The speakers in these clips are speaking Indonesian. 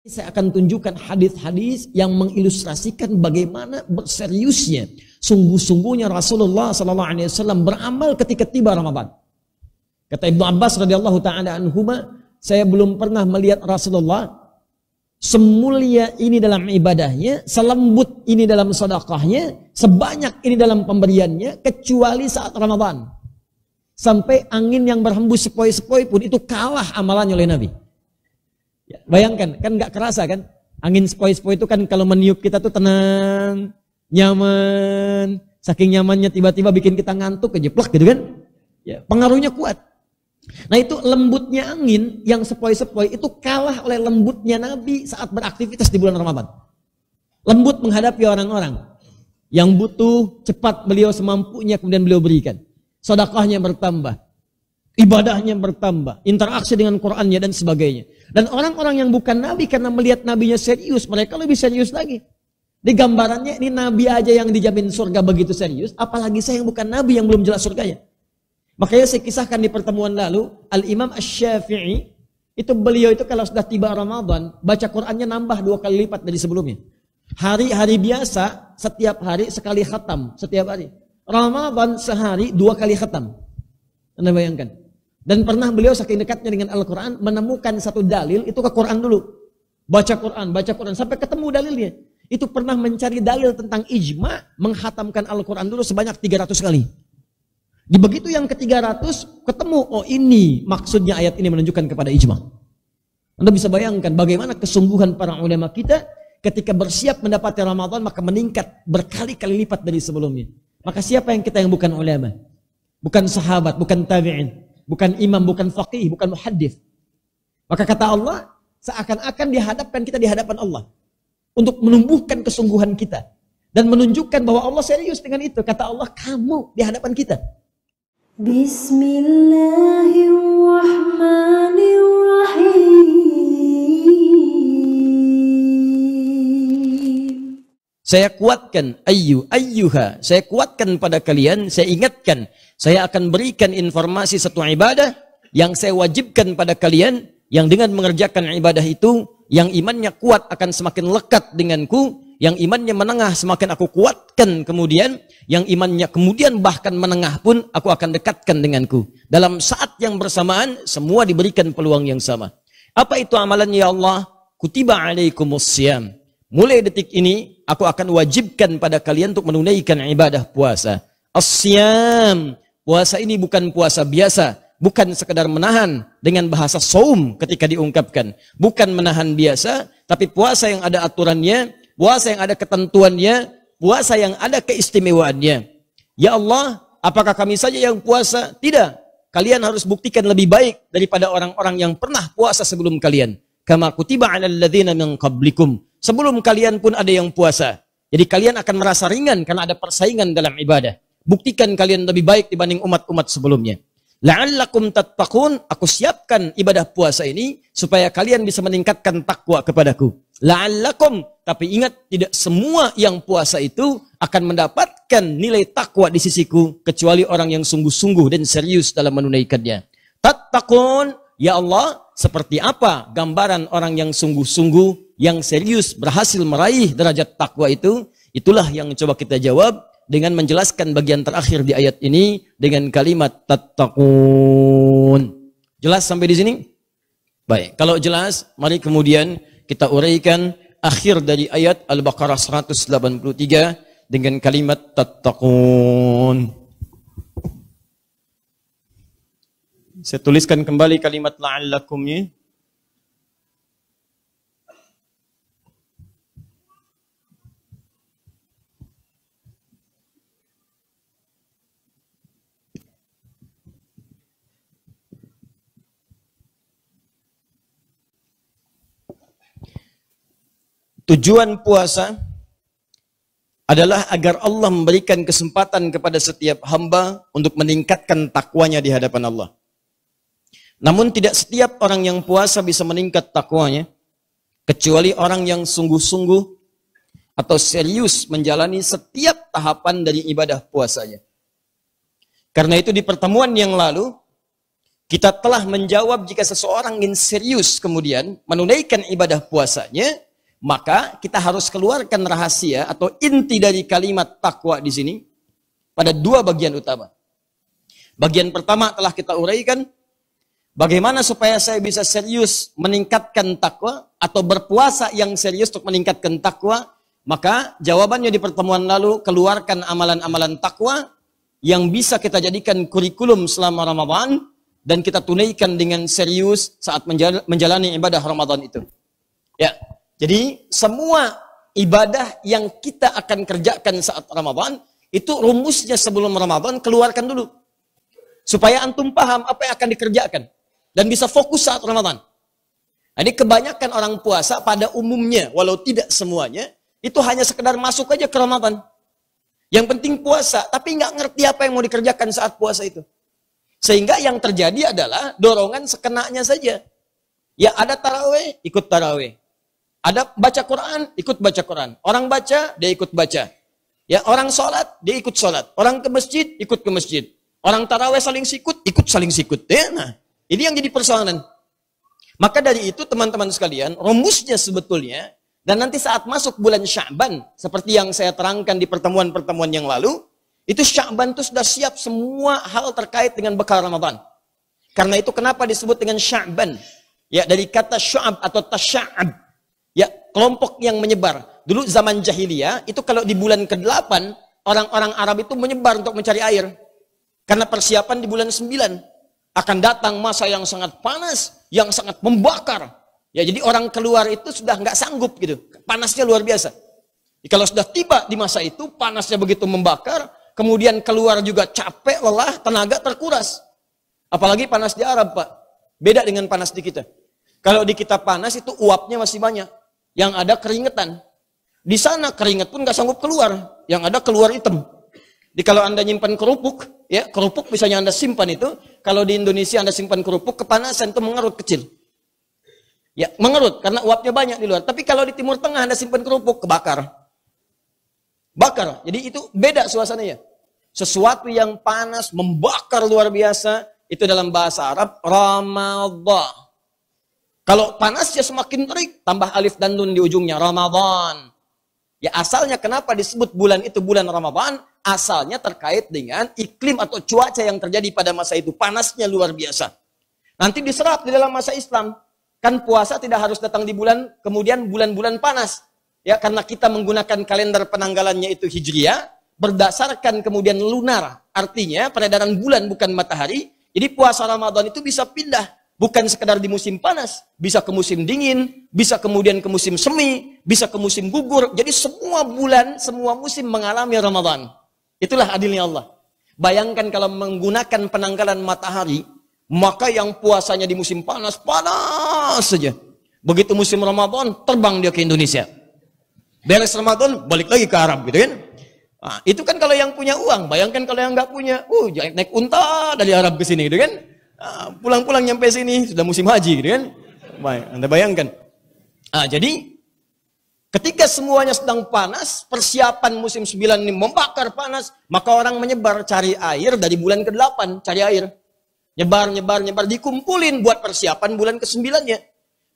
Saya akan tunjukkan hadis-hadis yang mengilustrasikan bagaimana berseriusnya, sungguh-sungguhnya Rasulullah SAW beramal ketika tiba Ramadan. Kata Ibnu Abbas radhiyallahu taala anhuma, saya belum pernah melihat Rasulullah semulia ini dalam ibadahnya, selembut ini dalam sedekahnya, sebanyak ini dalam pemberiannya, kecuali saat Ramadan. Sampai angin yang berhembus sepoi-sepoi pun itu kalah amalannya oleh Nabi. Ya, bayangkan, kan nggak kerasa kan? Angin sepoi-sepoi itu kan kalau meniup kita tuh tenang, nyaman. Saking nyamannya tiba-tiba bikin kita ngantuk, kejeplak gitu kan? Ya, pengaruhnya kuat. Nah itu lembutnya angin yang sepoi-sepoi itu kalah oleh lembutnya Nabi saat beraktivitas di bulan Ramadan. Lembut menghadapi orang-orang yang butuh, cepat beliau semampunya kemudian beliau berikan. Sedekahnya bertambah, ibadahnya bertambah, interaksi dengan Qur'annya dan sebagainya. Dan orang-orang yang bukan Nabi karena melihat Nabinya serius, mereka lebih serius lagi. Di gambarannya ini Nabi aja yang dijamin surga begitu serius, apalagi saya yang bukan Nabi yang belum jelas surganya. Makanya saya kisahkan di pertemuan lalu, Al-Imam Asy-Syafi'i, itu beliau itu kalau sudah tiba Ramadan, baca Qur'annya nambah 2 kali lipat dari sebelumnya. Hari-hari biasa, setiap hari sekali khatam, setiap hari. Ramadan sehari 2 kali khatam. Anda bayangkan. Dan pernah beliau saking dekatnya dengan Al-Quran, menemukan satu dalil, itu ke Quran dulu. Baca Quran, sampai ketemu dalilnya. Itu pernah mencari dalil tentang ijma, menghatamkan Al-Quran dulu sebanyak 300 kali. Di begitu yang ke-300, ketemu, oh ini maksudnya ayat ini menunjukkan kepada ijma. Anda bisa bayangkan bagaimana kesungguhan para ulama kita ketika bersiap mendapati Ramadan, maka meningkat berkali-kali lipat dari sebelumnya. Maka siapa yang kita yang bukan ulama? Bukan sahabat, bukan tabi'in, bukan imam, bukan faqih, bukan muhaddits. Maka kata Allah, seakan-akan dihadapkan kita di hadapan Allah untuk menumbuhkan kesungguhan kita dan menunjukkan bahwa Allah serius dengan itu. Kata Allah, kamu di hadapan kita. Bismillahirrahmanirrahim. Saya kuatkan, ayyuha, saya kuatkan pada kalian, saya ingatkan, saya akan berikan informasi satu ibadah yang saya wajibkan pada kalian, yang dengan mengerjakan ibadah itu, yang imannya kuat akan semakin lekat denganku, yang imannya menengah semakin aku kuatkan kemudian, yang imannya kemudian bahkan menengah pun aku akan dekatkan denganku. Dalam saat yang bersamaan, semua diberikan peluang yang sama. Apa itu amalannya ya Allah? Kutiba alaikumussyam. Mulai detik ini, aku akan wajibkan pada kalian untuk menunaikan ibadah puasa. As-syam. Puasa ini bukan puasa biasa. Bukan sekedar menahan dengan bahasa saum ketika diungkapkan. Bukan menahan biasa, tapi puasa yang ada aturannya, puasa yang ada ketentuannya, puasa yang ada keistimewaannya. Ya Allah, apakah kami saja yang puasa? Tidak. Kalian harus buktikan lebih baik daripada orang-orang yang pernah puasa sebelum kalian. Kama kutiba 'alal ladzina min qablikum. Sebelum kalian pun ada yang puasa. Jadi kalian akan merasa ringan karena ada persaingan dalam ibadah. Buktikan kalian lebih baik dibanding umat-umat sebelumnya. La'allakum tattaqun, aku siapkan ibadah puasa ini supaya kalian bisa meningkatkan takwa kepadaku. La'allakum, tapi ingat tidak semua yang puasa itu akan mendapatkan nilai takwa di sisiku kecuali orang yang sungguh-sungguh dan serius dalam menunaikannya. Tattaqun, ya Allah, seperti apa gambaran orang yang sungguh-sungguh, yang serius berhasil meraih derajat takwa itu? Itulah yang coba kita jawab dengan menjelaskan bagian terakhir di ayat ini dengan kalimat tattaqun. Jelas sampai di sini? Baik, kalau jelas, mari kemudian kita uraikan akhir dari ayat Al-Baqarah 183 dengan kalimat tattaqun. Saya tuliskan kembali kalimat la'allakumnya. Tujuan puasa adalah agar Allah memberikan kesempatan kepada setiap hamba untuk meningkatkan takwanya di hadapan Allah. Namun tidak setiap orang yang puasa bisa meningkat takwanya, kecuali orang yang sungguh-sungguh atau serius menjalani setiap tahapan dari ibadah puasanya. Karena itu di pertemuan yang lalu, kita telah menjawab jika seseorang ingin serius kemudian menunaikan ibadah puasanya, maka kita harus keluarkan rahasia atau inti dari kalimat takwa di sini pada dua bagian utama. Bagian pertama telah kita uraikan, bagaimana supaya saya bisa serius meningkatkan takwa atau berpuasa yang serius untuk meningkatkan takwa. Maka jawabannya di pertemuan lalu, keluarkan amalan-amalan takwa yang bisa kita jadikan kurikulum selama Ramadan dan kita tunaikan dengan serius saat menjalani ibadah Ramadan itu. Ya, jadi semua ibadah yang kita akan kerjakan saat Ramadan itu rumusnya sebelum Ramadan keluarkan dulu. Supaya antum paham apa yang akan dikerjakan. Dan bisa fokus saat Ramadan. Jadi kebanyakan orang puasa pada umumnya, walau tidak semuanya, itu hanya sekedar masuk aja ke Ramadan. Yang penting puasa, tapi nggak ngerti apa yang mau dikerjakan saat puasa itu. Sehingga yang terjadi adalah dorongan sekenanya saja. Ya ada taraweh, ikut taraweh. Ada baca Quran, ikut baca Quran. Orang baca, dia ikut baca. Ya orang sholat, dia ikut sholat. Orang ke masjid, ikut ke masjid. Orang taraweh saling sikut, ikut saling sikut. Ya, nah, ini yang jadi persoalan. Maka dari itu teman-teman sekalian, rumusnya sebetulnya, dan nanti saat masuk bulan Sya'ban, seperti yang saya terangkan di pertemuan-pertemuan yang lalu, itu Sya'ban itu sudah siap semua hal terkait dengan bekal Ramadan. Karena itu kenapa disebut dengan Sya'ban? Ya, dari kata syu'ab atau tasya'ab. Ya, kelompok yang menyebar. Dulu zaman jahiliyah, itu kalau di bulan ke-8, orang-orang Arab itu menyebar untuk mencari air. Karena persiapan di bulan 9 akan datang masa yang sangat panas, yang sangat membakar. Ya, jadi orang keluar itu sudah nggak sanggup gitu. Panasnya luar biasa. Jadi, kalau sudah tiba di masa itu, panasnya begitu membakar, kemudian keluar juga capek, lelah, tenaga terkuras. Apalagi panas di Arab, Pak. Beda dengan panas di kita. Kalau di kita panas itu uapnya masih banyak. Yang ada keringetan. Di sana keringet pun nggak sanggup keluar. Yang ada keluar hitam. Jadi kalau Anda nyimpan kerupuk, ya kerupuk misalnya Anda simpan itu, kalau di Indonesia Anda simpan kerupuk, kepanasan itu mengerut kecil. Ya, mengerut karena uapnya banyak di luar. Tapi kalau di Timur Tengah Anda simpan kerupuk, kebakar. Bakar. Jadi itu beda suasananya. Sesuatu yang panas, membakar luar biasa, itu dalam bahasa Arab, Ramadan. Kalau panasnya semakin terik, tambah alif dan nun di ujungnya, Ramadan. Ya asalnya kenapa disebut bulan itu bulan Ramadan? Asalnya terkait dengan iklim atau cuaca yang terjadi pada masa itu. Panasnya luar biasa. Nanti diserap di dalam masa Islam. Kan puasa tidak harus datang di bulan, kemudian bulan-bulan panas. Ya, karena kita menggunakan kalender penanggalannya itu Hijriah, berdasarkan kemudian lunar. Artinya peredaran bulan bukan matahari. Jadi puasa Ramadan itu bisa pindah. Bukan sekedar di musim panas, bisa ke musim dingin, bisa kemudian ke musim semi, bisa ke musim gugur. Jadi semua bulan, semua musim mengalami Ramadan. Itulah adilnya Allah. Bayangkan kalau menggunakan penanggalan matahari, maka yang puasanya di musim panas, panas saja. Begitu musim Ramadan, terbang dia ke Indonesia. Beres Ramadan, balik lagi ke Arab gitu kan. Nah, itu kan kalau yang punya uang. Bayangkan kalau yang nggak punya, naik unta dari Arab ke sini gitu kan. Pulang-pulang nyampe sini sudah musim haji gitu kan. Baik, Anda bayangkan. Jadi ketika semuanya sedang panas, persiapan musim 9 ini membakar panas, maka orang menyebar cari air dari bulan ke-8, cari air. Nyebar, dikumpulin buat persiapan bulan ke-9-nya.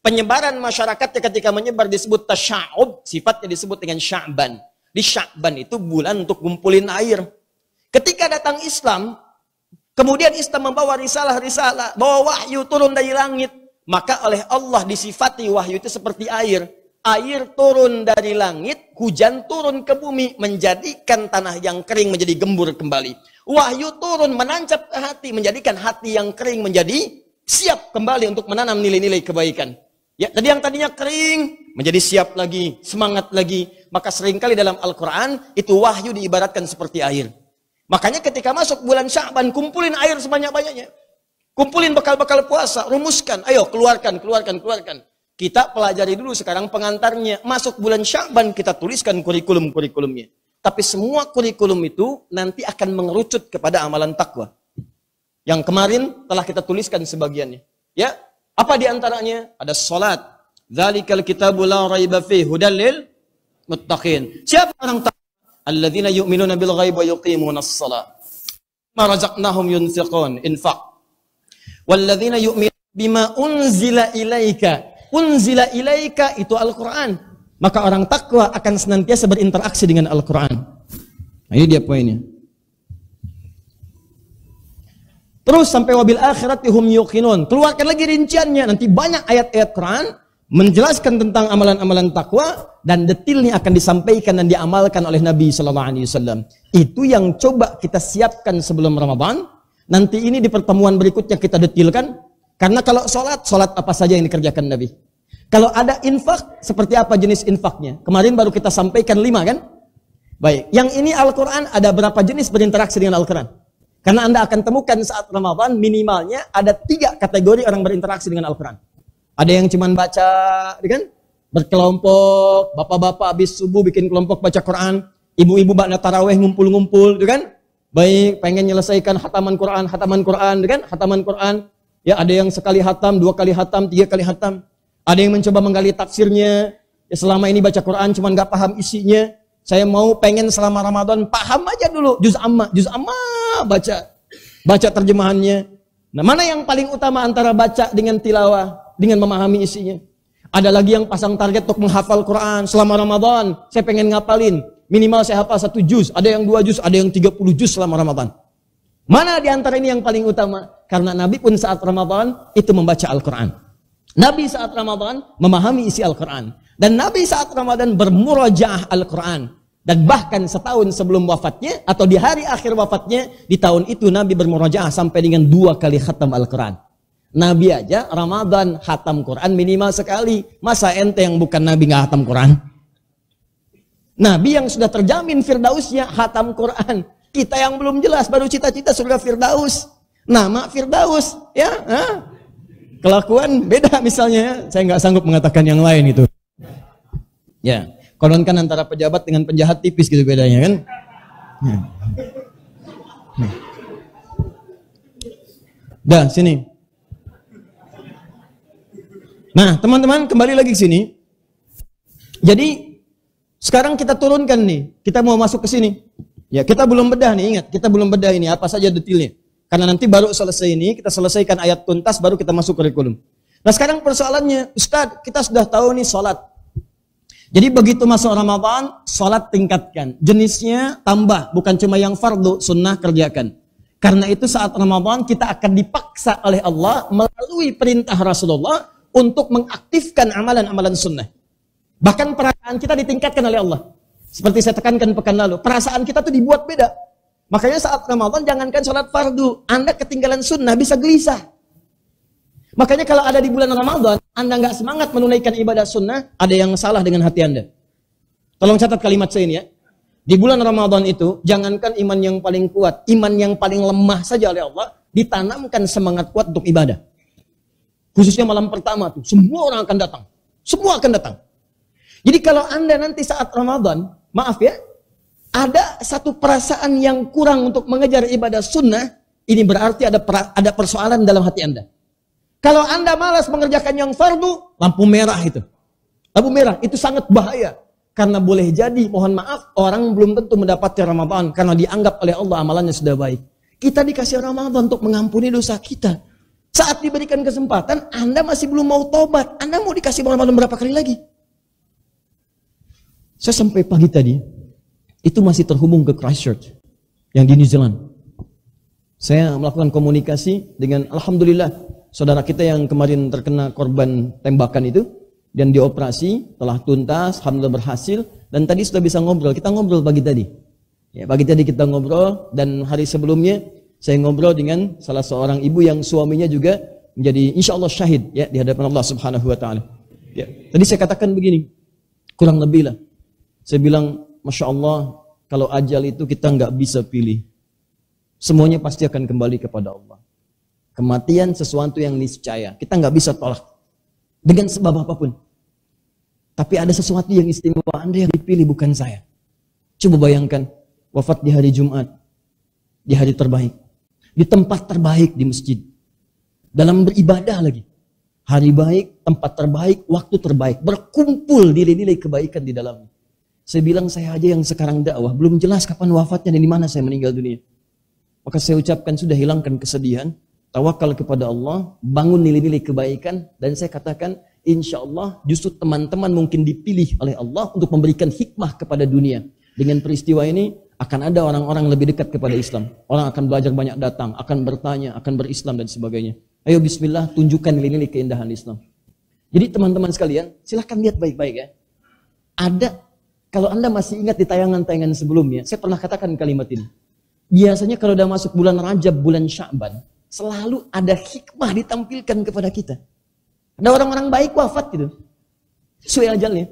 Penyebaran masyarakatnya ketika menyebar disebut tasya'ub, sifatnya disebut dengan Sya'ban. Di Sya'ban itu bulan untuk kumpulin air. Ketika datang Islam, kemudian Islam membawa risalah-risalah, bawa wahyu turun dari langit. Maka oleh Allah disifati wahyu itu seperti air. Air turun dari langit, hujan turun ke bumi, menjadikan tanah yang kering menjadi gembur kembali. Wahyu turun menancap ke hati, menjadikan hati yang kering menjadi siap kembali untuk menanam nilai-nilai kebaikan. Ya, tadi yang tadinya kering, menjadi siap lagi, semangat lagi. Maka seringkali dalam Al-Quran, itu wahyu diibaratkan seperti air. Makanya ketika masuk bulan Sya'ban, kumpulin air sebanyak-banyaknya. Kumpulin bekal-bekal puasa, rumuskan. Ayo, keluarkan. Kita pelajari dulu sekarang pengantarnya. Masuk bulan Sya'ban, kita tuliskan kurikulum-kurikulumnya. Tapi semua kurikulum itu nanti akan mengerucut kepada amalan takwa. Yang kemarin telah kita tuliskan sebagiannya. Ya, apa diantaranya? Ada salat. Dzalikal kitabu la raiba fihi hudal lil muttaqin. Siapa orang takwa? Alladzina yu'minuna bil ghaib wa yuqimuna as-shalah. Ma razaqnahum yunfiqun, infaq. Walladzina yu'minuna bima unzila ilaika. Unzila ilaika itu Al-Quran. Maka orang takwa akan senantiasa berinteraksi dengan Al-Quran. Nah, ini dia poinnya. Terus sampai wabil akhirati hum yuqinun. Keluarkan lagi rinciannya. Nanti banyak ayat-ayat Quran menjelaskan tentang amalan-amalan takwa dan detailnya akan disampaikan dan diamalkan oleh Nabi sallallahu alaihi wasallam. Itu yang coba kita siapkan sebelum Ramadan. Nanti ini di pertemuan berikutnya kita detailkan. Karena kalau sholat apa saja yang dikerjakan Nabi. Kalau ada infak, seperti apa jenis infaknya? Kemarin baru kita sampaikan 5 kan? Baik, yang ini Al-Quran ada berapa jenis berinteraksi dengan Al-Quran? Karena Anda akan temukan saat Ramadan minimalnya ada 3 kategori orang berinteraksi dengan Al-Quran. Ada yang cuman baca, kan? Berkelompok, bapak-bapak habis subuh bikin kelompok baca Quran, ibu-ibu ba'da tarawih ngumpul-ngumpul, kan? Baik, pengen menyelesaikan hataman Quran, kan? Hataman Quran. Ya, ada yang sekali hatam, 2 kali hatam, 3 kali hatam. Ada yang mencoba menggali tafsirnya. Ya, selama ini baca Quran cuman gak paham isinya. Saya mau pengen selama Ramadan paham aja dulu juz amma baca terjemahannya. Nah, mana yang paling utama antara baca dengan tilawah, dengan memahami isinya? Ada lagi yang pasang target untuk menghafal Quran selama Ramadan. Saya pengen ngapalin, minimal saya hafal 1 juz, ada yang 2 juz, ada yang 30 juz selama Ramadan. Mana di antara ini yang paling utama? Karena Nabi pun saat Ramadan itu membaca Al-Quran. Nabi saat Ramadan memahami isi Al-Quran. Dan Nabi saat Ramadan bermurajaah Al-Quran. Dan bahkan setahun sebelum wafatnya, atau di hari akhir wafatnya, di tahun itu Nabi bermurajaah sampai dengan 2 kali khatam Al-Quran. Nabi aja Ramadan khatam Quran minimal sekali. Masa ente yang bukan Nabi nggak khatam Quran? Nabi yang sudah terjamin Firdausnya khatam Quran. Kita yang belum jelas, baru cita-cita surga Firdaus. Nama Firdaus, ya. Kelakuan beda misalnya, ya. Saya nggak sanggup mengatakan yang lain itu. Ya, konon kan antara pejabat dengan penjahat tipis gitu bedanya kan. Dah, sini. Nah, teman-teman kembali lagi ke sini. Jadi, sekarang kita turunkan nih. Kita mau masuk ke sini. Ya, kita belum bedah nih, ingat. Kita belum bedah ini, apa saja detailnya. Karena nanti baru selesai ini, kita selesaikan ayat tuntas, baru kita masuk kurikulum. Nah, sekarang persoalannya, Ustadz, kita sudah tahu nih sholat. Jadi begitu masuk Ramadan, sholat tingkatkan. Jenisnya tambah, bukan cuma yang fardu, sunnah kerjakan. Karena itu saat Ramadan kita akan dipaksa oleh Allah melalui perintah Rasulullah untuk mengaktifkan amalan-amalan sunnah. Bahkan perasaan kita ditingkatkan oleh Allah. Seperti saya tekankan pekan lalu, perasaan kita tuh dibuat beda. Makanya saat Ramadan jangankan sholat fardu, Anda ketinggalan sunnah bisa gelisah. Makanya kalau ada di bulan Ramadan, Anda nggak semangat menunaikan ibadah sunnah, ada yang salah dengan hati Anda. Tolong catat kalimat saya ini ya. Di bulan Ramadan itu, jangankan iman yang paling kuat, iman yang paling lemah saja oleh Allah, ditanamkan semangat kuat untuk ibadah. Khususnya malam pertama tuh, semua orang akan datang. Semua akan datang. Jadi kalau Anda nanti saat Ramadan, maaf ya, ada satu perasaan yang kurang untuk mengejar ibadah sunnah, ini berarti ada persoalan dalam hati Anda. Kalau Anda malas mengerjakan yang fardu, lampu merah itu. Lampu merah itu sangat bahaya. Karena boleh jadi, mohon maaf, orang belum tentu mendapati Ramadan. Karena dianggap oleh Allah amalannya sudah baik. Kita dikasih Ramadan untuk mengampuni dosa kita. Saat diberikan kesempatan, Anda masih belum mau tobat. Anda mau dikasih Ramadan berapa kali lagi? Saya sampai pagi tadi, itu masih terhubung ke Christchurch, yang di New Zealand. Saya melakukan komunikasi dengan, alhamdulillah, saudara kita yang kemarin terkena korban tembakan itu, dan dioperasi, telah tuntas, alhamdulillah berhasil, dan tadi sudah bisa ngobrol. Kita ngobrol pagi tadi. Ya, pagi tadi kita ngobrol, dan hari sebelumnya saya ngobrol dengan salah seorang ibu yang suaminya juga menjadi insya Allah syahid ya di hadapan Allah Subhanahu Wa Taala. Ya, tadi saya katakan begini, kurang lebih lah. Saya bilang, Masya Allah, kalau ajal itu kita nggak bisa pilih. Semuanya pasti akan kembali kepada Allah. Kematian sesuatu yang niscaya. Kita nggak bisa tolak. Dengan sebab apapun. Tapi ada sesuatu yang istimewa. Anda yang dipilih, bukan saya. Coba bayangkan. Wafat di hari Jumat. Di hari terbaik. Di tempat terbaik di masjid. Dalam beribadah lagi. Hari baik, tempat terbaik, waktu terbaik. Berkumpul nilai-nilai kebaikan di dalamnya. Saya bilang, saya aja yang sekarang dakwah. Belum jelas kapan wafatnya dan di mana saya meninggal dunia. Maka saya ucapkan, sudah hilangkan kesedihan. tawakal kepada Allah, bangun nilai-nilai kebaikan, dan saya katakan insya Allah justru teman-teman mungkin dipilih oleh Allah untuk memberikan hikmah kepada dunia. Dengan peristiwa ini akan ada orang-orang lebih dekat kepada Islam. Orang akan belajar banyak datang, akan bertanya, akan berislam dan sebagainya. Ayo bismillah, tunjukkan nilai-nilai keindahan Islam. Jadi teman-teman sekalian, silahkan lihat baik-baik ya. Ada, kalau Anda masih ingat di tayangan-tayangan sebelumnya, saya pernah katakan kalimat ini. Biasanya kalau udah masuk bulan Rajab, bulan Sya'ban, selalu ada hikmah ditampilkan kepada kita. Ada orang-orang baik wafat gitu. Sesuai ajalnya.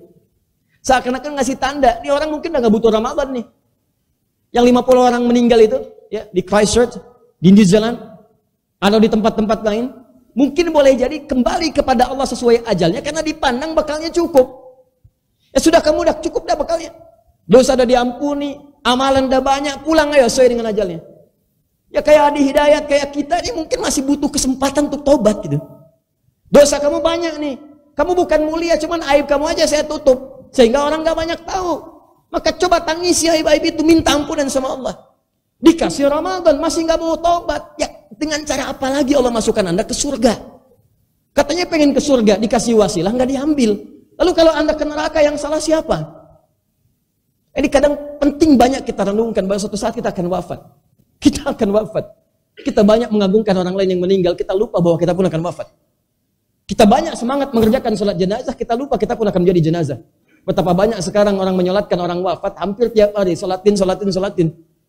Seakan-akan ngasih tanda, ini orang mungkin udah gak butuh Ramadan nih. Yang 50 orang meninggal itu, ya di Christchurch, di New Zealand, atau di tempat-tempat lain, mungkin boleh jadi kembali kepada Allah sesuai ajalnya, karena dipandang bekalnya cukup. Ya sudah, kamu udah cukup dah bekalnya. Dosa udah diampuni, amalan udah banyak, pulang ayo sesuai dengan ajalnya. Ya kayak Adi Hidayat, kayak kita ini mungkin masih butuh kesempatan untuk tobat gitu. Dosa kamu banyak nih. Kamu bukan mulia, cuman aib kamu aja saya tutup. Sehingga orang gak banyak tahu. Maka coba tangisi aib-aib itu, minta ampunan sama Allah. Dikasih Ramadan, masih gak mau tobat. Ya dengan cara apa lagi Allah masukkan Anda ke surga? Katanya pengen ke surga, dikasih wasilah, gak diambil. Lalu kalau Anda ke neraka, yang salah siapa? Ini kadang penting banyak kita renungkan bahwa suatu saat kita akan wafat. Kita akan wafat. Kita banyak mengagungkan orang lain yang meninggal, kita lupa bahwa kita pun akan wafat. Kita banyak semangat mengerjakan sholat jenazah, kita lupa kita pun akan menjadi jenazah. Betapa banyak sekarang orang menyolatkan orang wafat, hampir tiap hari, sholatin.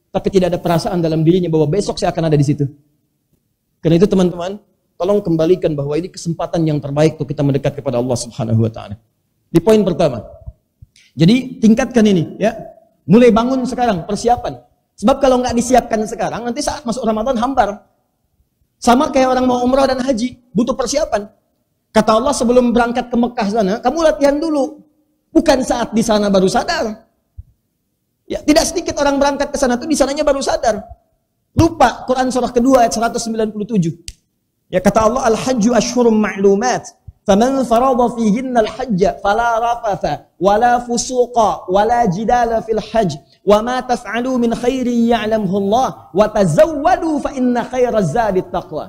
Tapi tidak ada perasaan dalam dirinya bahwa besok saya akan ada di situ. Karena itu teman-teman, tolong kembalikan bahwa ini kesempatan yang terbaik untuk kita mendekat kepada Allah Subhanahu wa Ta'ala. Di poin pertama. Jadi tingkatkan ini, ya. Mulai bangun sekarang, persiapan. Sebab kalau nggak disiapkan sekarang, nanti saat masuk Ramadan hambar. Sama kayak orang mau umrah dan haji, butuh persiapan. Kata Allah sebelum berangkat ke Mekah sana, kamu latihan dulu. Bukan saat di sana baru sadar. Ya, tidak sedikit orang berangkat ke sana tuh di sananya baru sadar. Lupa Quran surah kedua ayat 197. Ya kata Allah, al-hajju ashhurum ma'lumat. فَمَنْ فَرَضَ فِيهِنَّ الْحَجَّ فَلَا رَفَثَ وَلَا فُسُوقَ وَلَا جِدَالَ فِي الْحَجِّ وَمَا تَفْعَلُوا مِنْ خَيْرٍ يَعْلَمْهُ اللَّهُ وَتَزَوَّدُوا فَإِنَّ خَيْرَ الزَّادِ التَّقْوَى.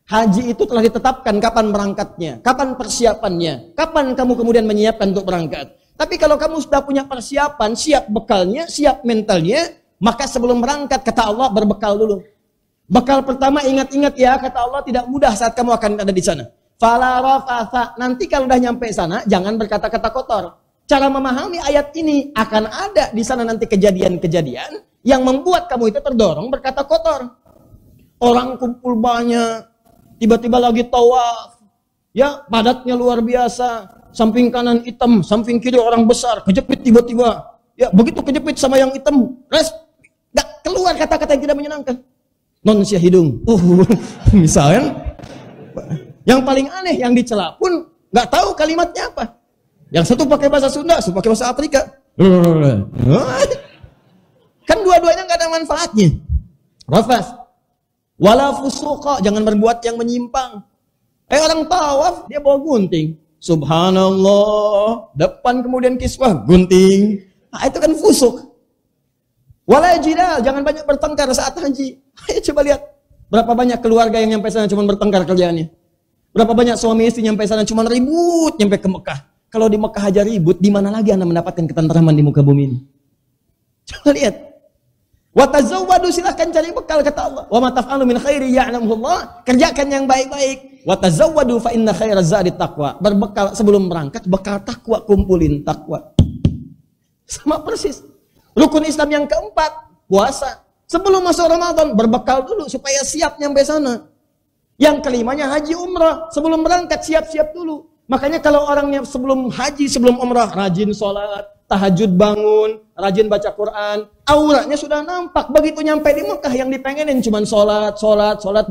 Haji itu telah ditetapkan kapan berangkatnya, kapan persiapannya, kapan kamu kemudian menyiapkan untuk berangkat. Tapi kalau kamu sudah punya persiapan, siap bekalnya, siap mentalnya, maka sebelum berangkat kata Allah berbekal dulu. Bekal pertama ingat-ingat ya, kata Allah tidak mudah saat kamu akan ada di sana. Fala rafatha, nanti kalau udah nyampe sana jangan berkata-kata kotor. Cara memahami ayat ini, akan ada di sana nanti kejadian-kejadian yang membuat kamu itu terdorong berkata kotor. Orang kumpul banyak, tiba-tiba lagi tawaf, ya padatnya luar biasa, samping kanan hitam, samping kiri orang besar, kejepit tiba-tiba, ya begitu kejepit sama yang hitam, gak keluar kata-kata yang tidak menyenangkan. Non sia hidung, misalnya. Yang paling aneh, yang dicela pun nggak tahu kalimatnya apa. Yang satu pakai bahasa Sunda, satu pakai bahasa Afrika. Kan dua-duanya nggak ada manfaatnya. Rafas, wala fusuqa, jangan berbuat yang menyimpang. Orang tawaf dia bawa gunting. Subhanallah, depan kemudian kiswah gunting. Nah, itu kan fusuk. Wala jidal, jangan banyak bertengkar saat haji. Ayo coba lihat berapa banyak keluarga yang nyampe sana cuma bertengkar kerjaannya. Berapa banyak suami istri nyampe sana cuma ribut nyampe ke Mekah. Kalau di Mekah aja ribut, di mana lagi Anda mendapatkan ketentraman di muka bumi ini? Coba lihat. Wa tazawwadu, silahkan cari bekal kata Allah. Wa ma taf'alu min khairi ya'lamuhu Allah. Kerjakan yang baik-baik. Wa tazawwadu fa inna khairaz zadi taqwa. Berbekal sebelum berangkat, bekal takwa, kumpulin takwa. Sama persis. Rukun Islam yang keempat, puasa. Sebelum masuk Ramadan, berbekal dulu supaya siap nyampe sana. Yang kelimanya haji umrah, sebelum berangkat siap-siap dulu. Makanya kalau orangnya sebelum haji, sebelum umrah, rajin sholat, tahajud bangun, rajin baca Quran, auranya sudah nampak. Begitu nyampe di Mekah yang dipengenin cuma sholat,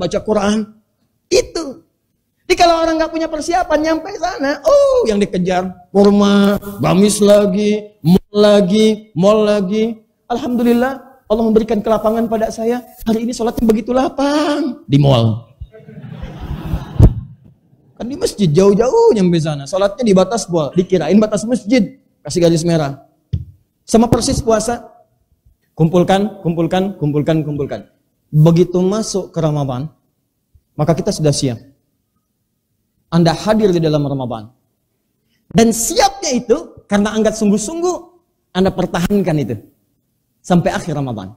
baca Quran. Itu. Jadi kalau orang nggak punya persiapan nyampe sana, yang dikejar kurma, gamis lagi, mall lagi. Alhamdulillah Allah memberikan kelapangan pada saya. Hari ini sholatnya begitu lapang di mall. Kan di masjid jauh-jauh nyampe sana. Salatnya di batas mall, dikirain batas masjid. Kasih garis merah. Sama persis puasa. Kumpulkan. Begitu masuk ke Ramadan, maka kita sudah siap. Anda hadir di dalam Ramadan. Dan siapnya itu, karena Anda sungguh-sungguh, Anda pertahankan itu. Sampai akhir Ramadan.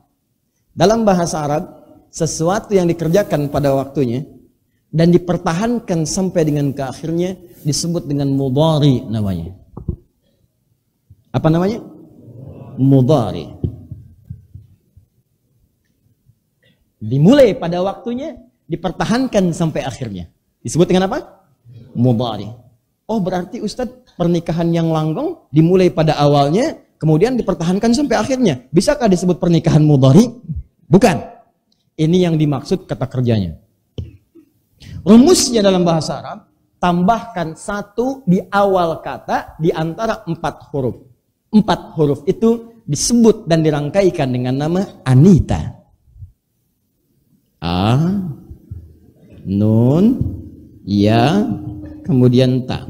Dalam bahasa Arab, sesuatu yang dikerjakan pada waktunya, dan dipertahankan sampai dengan ke akhirnya, disebut dengan mudhari namanya. Apa namanya? Mudhari. Dimulai pada waktunya, dipertahankan sampai akhirnya. Disebut dengan apa? Mudhari. Oh, berarti Ustadz, pernikahan yang langgeng dimulai pada awalnya, kemudian dipertahankan sampai akhirnya. Bisakah disebut pernikahan mudhari? Bukan. Ini yang dimaksud kata kerjanya. Rumusnya dalam bahasa Arab, tambahkan satu di awal kata di antara 4 huruf. 4 huruf itu disebut dan dirangkaikan dengan nama Anita. A, Nun, Ya, kemudian Ta.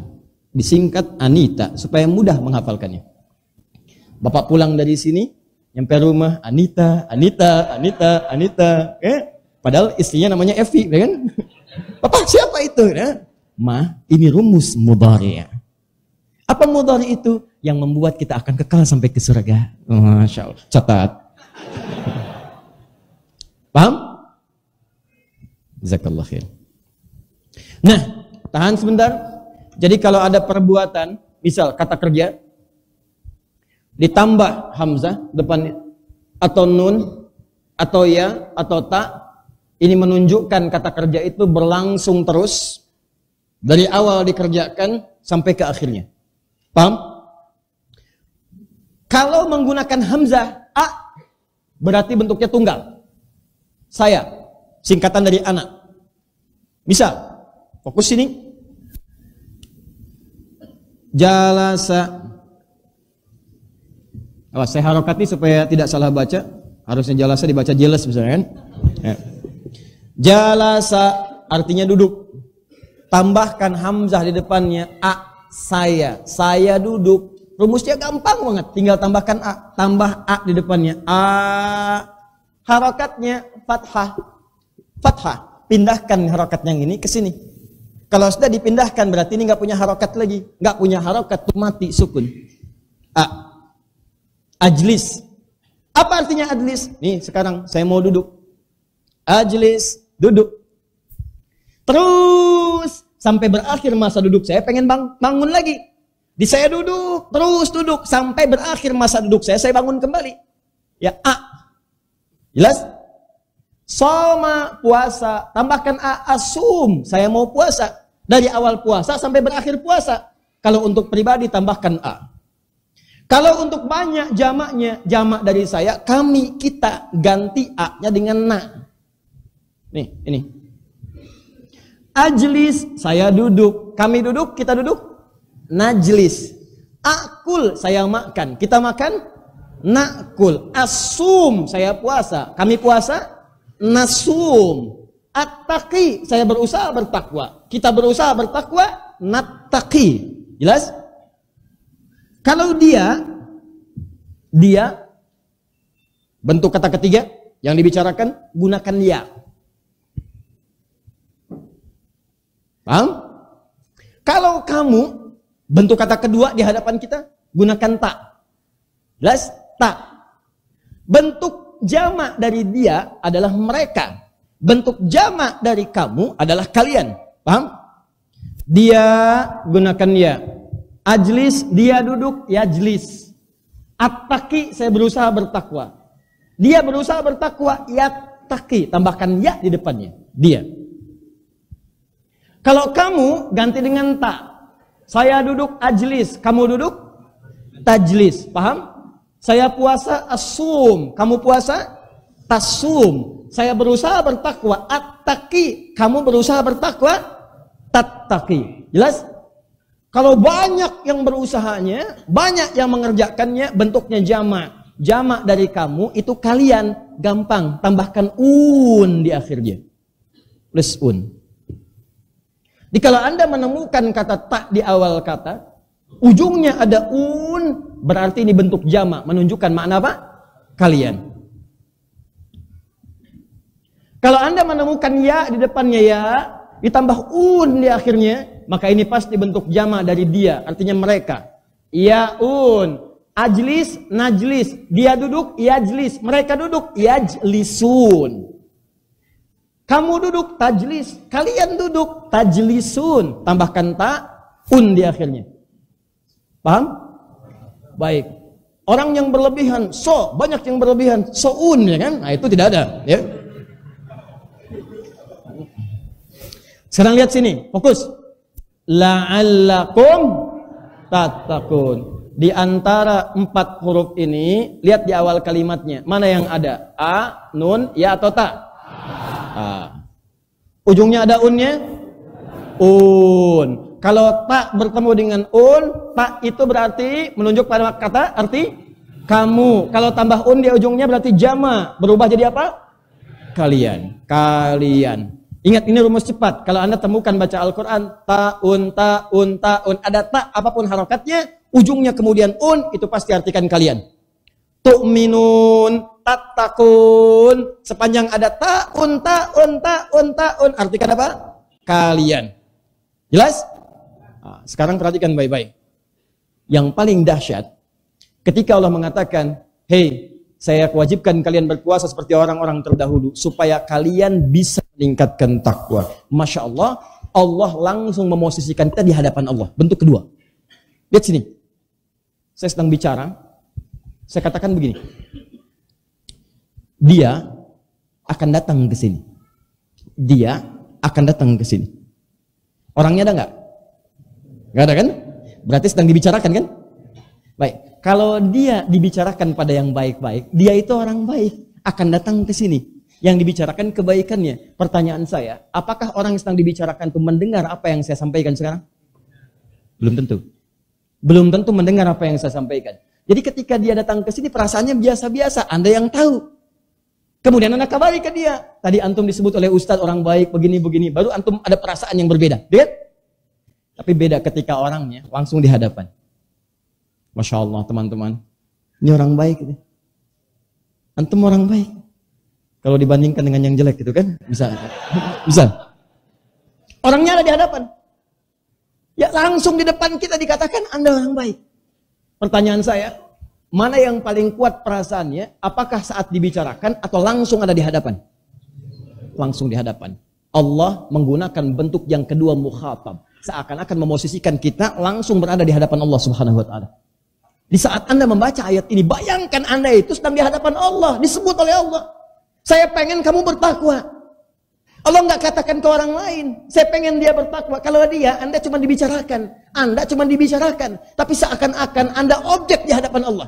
Disingkat Anita supaya mudah menghafalkannya. Bapak pulang dari sini, nyampe rumah, Anita, Anita, Anita, Anita. Padahal istrinya namanya Evi, kan? Bapak siapa itu? Ma, ini rumus mudhari. Apa mudhari itu? Yang membuat kita akan kekal sampai ke surga. Masya Allah. Catat. Paham? Jazakallah khair. Nah, tahan sebentar. Jadi kalau ada perbuatan, misal kata kerja, ditambah hamzah depannya, atau nun, atau ya, atau ta, ini menunjukkan kata kerja itu berlangsung terus dari awal dikerjakan sampai ke akhirnya. Paham? Kalau menggunakan hamzah a, berarti bentuknya tunggal. Saya, singkatan dari anak. Misal, fokus sini. Jalasa. Awas, saya harokati supaya tidak salah baca. Harusnya jalasa dibaca jelas misalnya kan. Ya. Jalasa artinya duduk. Tambahkan hamzah di depannya a, saya. Saya duduk. Rumusnya gampang banget. Tinggal tambahkan a. Tambah a di depannya. A. Harokatnya fathah. Fathah. Pindahkan harokat yang ini ke sini. Kalau sudah dipindahkan berarti ini nggak punya harokat lagi. Nggak punya harokat tuh mati sukun. A. Ajlis. Apa artinya ajlis? Nih sekarang saya mau duduk. Ajlis, duduk. Terus sampai berakhir masa duduk saya pengen bangun lagi. Di saya duduk, terus duduk sampai berakhir masa duduk saya bangun kembali. Ya a. Jelas? Soma, puasa. Tambahkan a, asum. Saya mau puasa. Dari awal puasa sampai berakhir puasa. Kalau untuk pribadi tambahkan a. Kalau untuk banyak jamaknya, jamak dari saya, kami, kita, ganti a-nya dengan na. Nih, ini. Ajlis, saya duduk. Kami duduk, kita duduk. Najlis. Akul, saya makan. Kita makan. Nakul. Asum, saya puasa. Kami puasa. Nasum. At-taqi, saya berusaha bertakwa. Kita berusaha bertakwa. Nattaqi. Jelas? Kalau dia bentuk kata ketiga yang dibicarakan gunakan ya. Paham? Kalau kamu bentuk kata kedua di hadapan kita gunakan tak. Jelas? Tak. Bentuk jamak dari dia adalah mereka. Bentuk jamak dari kamu adalah kalian. Paham? Dia gunakan ya. Ajlis, dia duduk, yajlis. At-taqi, saya berusaha bertakwa. Dia berusaha bertakwa, yattaqi. Tambahkan ya di depannya. Dia. Kalau kamu ganti dengan ta. Saya duduk, ajlis. Kamu duduk, tajlis. Paham? Saya puasa, asum. Kamu puasa, tasum. Saya berusaha bertakwa, at-taqi. Kamu berusaha bertakwa, tat-taqi. Jelas? Kalau banyak yang berusahanya, banyak yang mengerjakannya, bentuknya jamak. Jamak dari kamu itu kalian, gampang. Tambahkan un di akhirnya. Plus un. Jadi kalau Anda menemukan kata tak di awal kata, ujungnya ada un, berarti ini bentuk jamak, menunjukkan makna apa? Kalian. Kalau Anda menemukan ya di depannya ya, ditambah un di akhirnya, maka ini pasti bentuk jama dari dia, artinya mereka. Yaun, ajlis, najlis, dia duduk, yajlis, mereka duduk, yajlisun. Kamu duduk, tajlis, kalian duduk, tajlisun. Tambahkan ta, un di akhirnya. Paham? Baik. Orang yang berlebihan, so, banyak yang berlebihan, soun ya kan? Nah itu tidak ada, ya. Sekarang lihat sini, fokus. La'allakum tattaqun. Di antara 4 huruf ini, lihat di awal kalimatnya, mana yang ada? A, nun, ya atau ta? A. Ujungnya ada unnya? Un. Kalau ta bertemu dengan un, ta itu berarti menunjuk pada kata arti kamu. Kalau tambah un di ujungnya berarti jama. Berubah jadi apa? Kalian. Kalian. Ingat ini rumus cepat. Kalau Anda temukan baca Al-Quran, ta'un, ta'un, ta'un, ada ta, apapun harokatnya, ujungnya kemudian un, itu pasti artikan kalian. Tu'minun, tattaqun, sepanjang ada ta'un, ta'un, ta'un, ta'un, artikan apa? Kalian. Jelas? Nah, sekarang perhatikan baik-baik. Yang paling dahsyat, ketika Allah mengatakan, hei, saya wajibkan kalian berpuasa seperti orang-orang terdahulu supaya kalian bisa meningkatkan takwa. Masya Allah, Allah langsung memosisikan kita di hadapan Allah. Bentuk kedua. Lihat sini. Saya sedang bicara. Saya katakan begini. Dia akan datang ke sini. Dia akan datang ke sini. Orangnya ada nggak? Nggak ada kan? Berarti sedang dibicarakan kan? Baik. Kalau dia dibicarakan pada yang baik-baik, dia itu orang baik, akan datang ke sini. Yang dibicarakan kebaikannya. Pertanyaan saya, apakah orang yang sedang dibicarakan itu mendengar apa yang saya sampaikan sekarang? Belum tentu. Belum tentu mendengar apa yang saya sampaikan. Jadi ketika dia datang ke sini, perasaannya biasa-biasa. Anda yang tahu. Kemudian Anda kabari ke dia. Tadi antum disebut oleh Ustadz orang baik, begini-begini. Baru antum ada perasaan yang berbeda. Lihat? Tapi beda ketika orangnya langsung di hadapan. Masya Allah teman-teman, ini orang baik ini. Antum orang baik. Kalau dibandingkan dengan yang jelek gitu kan, bisa. Bisa. Orangnya ada di hadapan. Ya langsung di depan kita dikatakan Anda orang baik. Pertanyaan saya, mana yang paling kuat perasaannya? Apakah saat dibicarakan atau langsung ada di hadapan? Langsung di hadapan. Allah menggunakan bentuk yang kedua mukhatab. Seakan-akan memosisikan kita langsung berada di hadapan Allah Subhanahu wa taala. Di saat Anda membaca ayat ini, bayangkan Anda itu sedang di hadapan Allah, disebut oleh Allah. Saya pengen kamu bertakwa. Allah nggak katakan ke orang lain, saya pengen dia bertakwa. Kalau dia, Anda cuma dibicarakan. Anda cuma dibicarakan. Tapi seakan-akan Anda objek di hadapan Allah.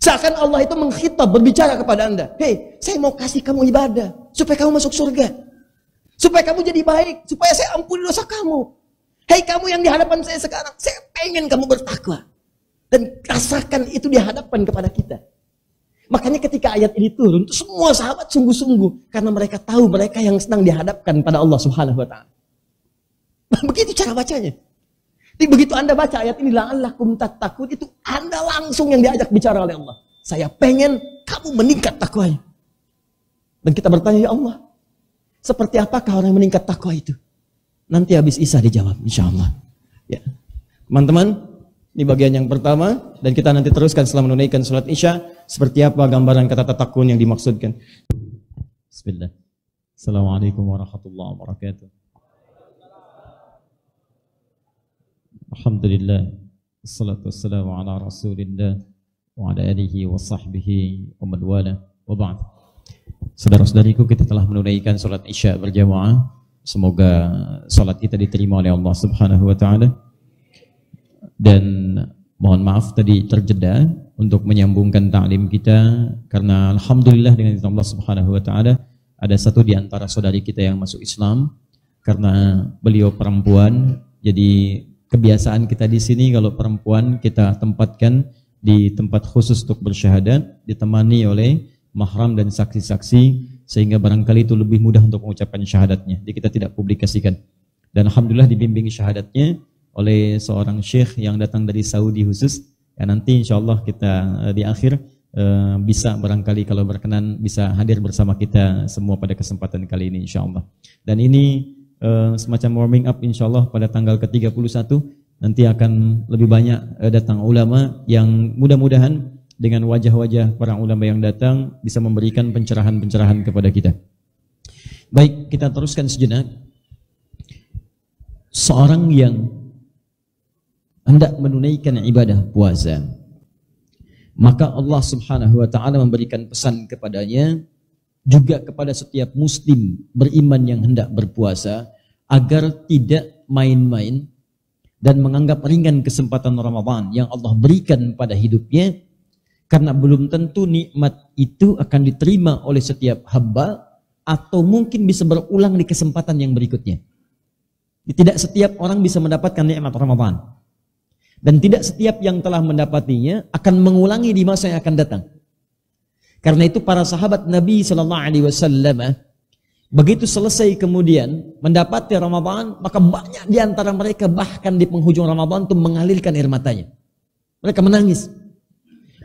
Seakan Allah itu mengkhitab, berbicara kepada Anda. Hei, saya mau kasih kamu ibadah, supaya kamu masuk surga. Supaya kamu jadi baik, supaya saya ampuni dosa kamu. Hei kamu yang di hadapan saya sekarang, saya pengen kamu bertakwa. Dan rasakan itu dihadapkan kepada kita. Makanya ketika ayat ini turun, semua sahabat sungguh-sungguh. Karena mereka tahu mereka yang sedang dihadapkan pada Allah Subhanahu wa ta'ala. Begitu cara bacanya. Jadi begitu Anda baca ayat ini, la'allakum tattaqun, itu Anda langsung yang diajak bicara oleh Allah. Saya pengen kamu meningkat takwanya. Dan kita bertanya, ya Allah, seperti apakah orang yang meningkat takwa itu? Nanti habis Isya dijawab, insya Allah. Ya. Teman-teman, ini bagian yang pertama, dan kita nanti teruskan setelah menunaikan sholat Isya, seperti apa gambaran kata tatakun yang dimaksudkan. Bismillah. Assalamualaikum warahmatullahi wabarakatuh. Alhamdulillah. Assalatu wassalamu ala rasulillah, wa ala alihi wa sahbihi wa man wala, wa ba'd. Saudara-saudariku, kita telah menunaikan sholat Isya berjamaah. Semoga sholat kita diterima oleh Allah Subhanahu wa ta'ala. Dan mohon maaf tadi terjeda untuk menyambungkan ta'lim kita, karena alhamdulillah dengan izin Allah Subhanahu wa taala ada satu di antara saudari kita yang masuk Islam. Karena beliau perempuan, jadi kebiasaan kita di sini kalau perempuan kita tempatkan di tempat khusus untuk bersyahadat, ditemani oleh mahram dan saksi-saksi, sehingga barangkali itu lebih mudah untuk mengucapkan syahadatnya. Jadi kita tidak publikasikan. Dan alhamdulillah dibimbing syahadatnya oleh seorang syekh yang datang dari Saudi khusus. Ya, nanti insya Allah kita di akhir bisa barangkali kalau berkenan bisa hadir bersama kita semua pada kesempatan kali ini insyaallah. Dan ini semacam warming up insyaallah pada tanggal ke-31 nanti akan lebih banyak datang ulama yang mudah-mudahan dengan wajah-wajah para ulama yang datang bisa memberikan pencerahan-pencerahan kepada kita. Baik, kita teruskan sejenak. Seorang yang hendak menunaikan ibadah puasa, maka Allah Subhanahu wa taala memberikan pesan kepadanya juga kepada setiap muslim beriman yang hendak berpuasa agar tidak main-main dan menganggap ringan kesempatan Ramadan yang Allah berikan pada hidupnya, karena belum tentu nikmat itu akan diterima oleh setiap hamba atau mungkin bisa berulang di kesempatan yang berikutnya. Tidak setiap orang bisa mendapatkan nikmat Ramadan. Dan tidak setiap yang telah mendapatinya akan mengulangi di masa yang akan datang. Karena itu para sahabat Nabi SAW begitu selesai kemudian mendapati Ramadan, maka banyak di antara mereka bahkan di penghujung Ramadan itu mengalirkan air matanya. Mereka menangis.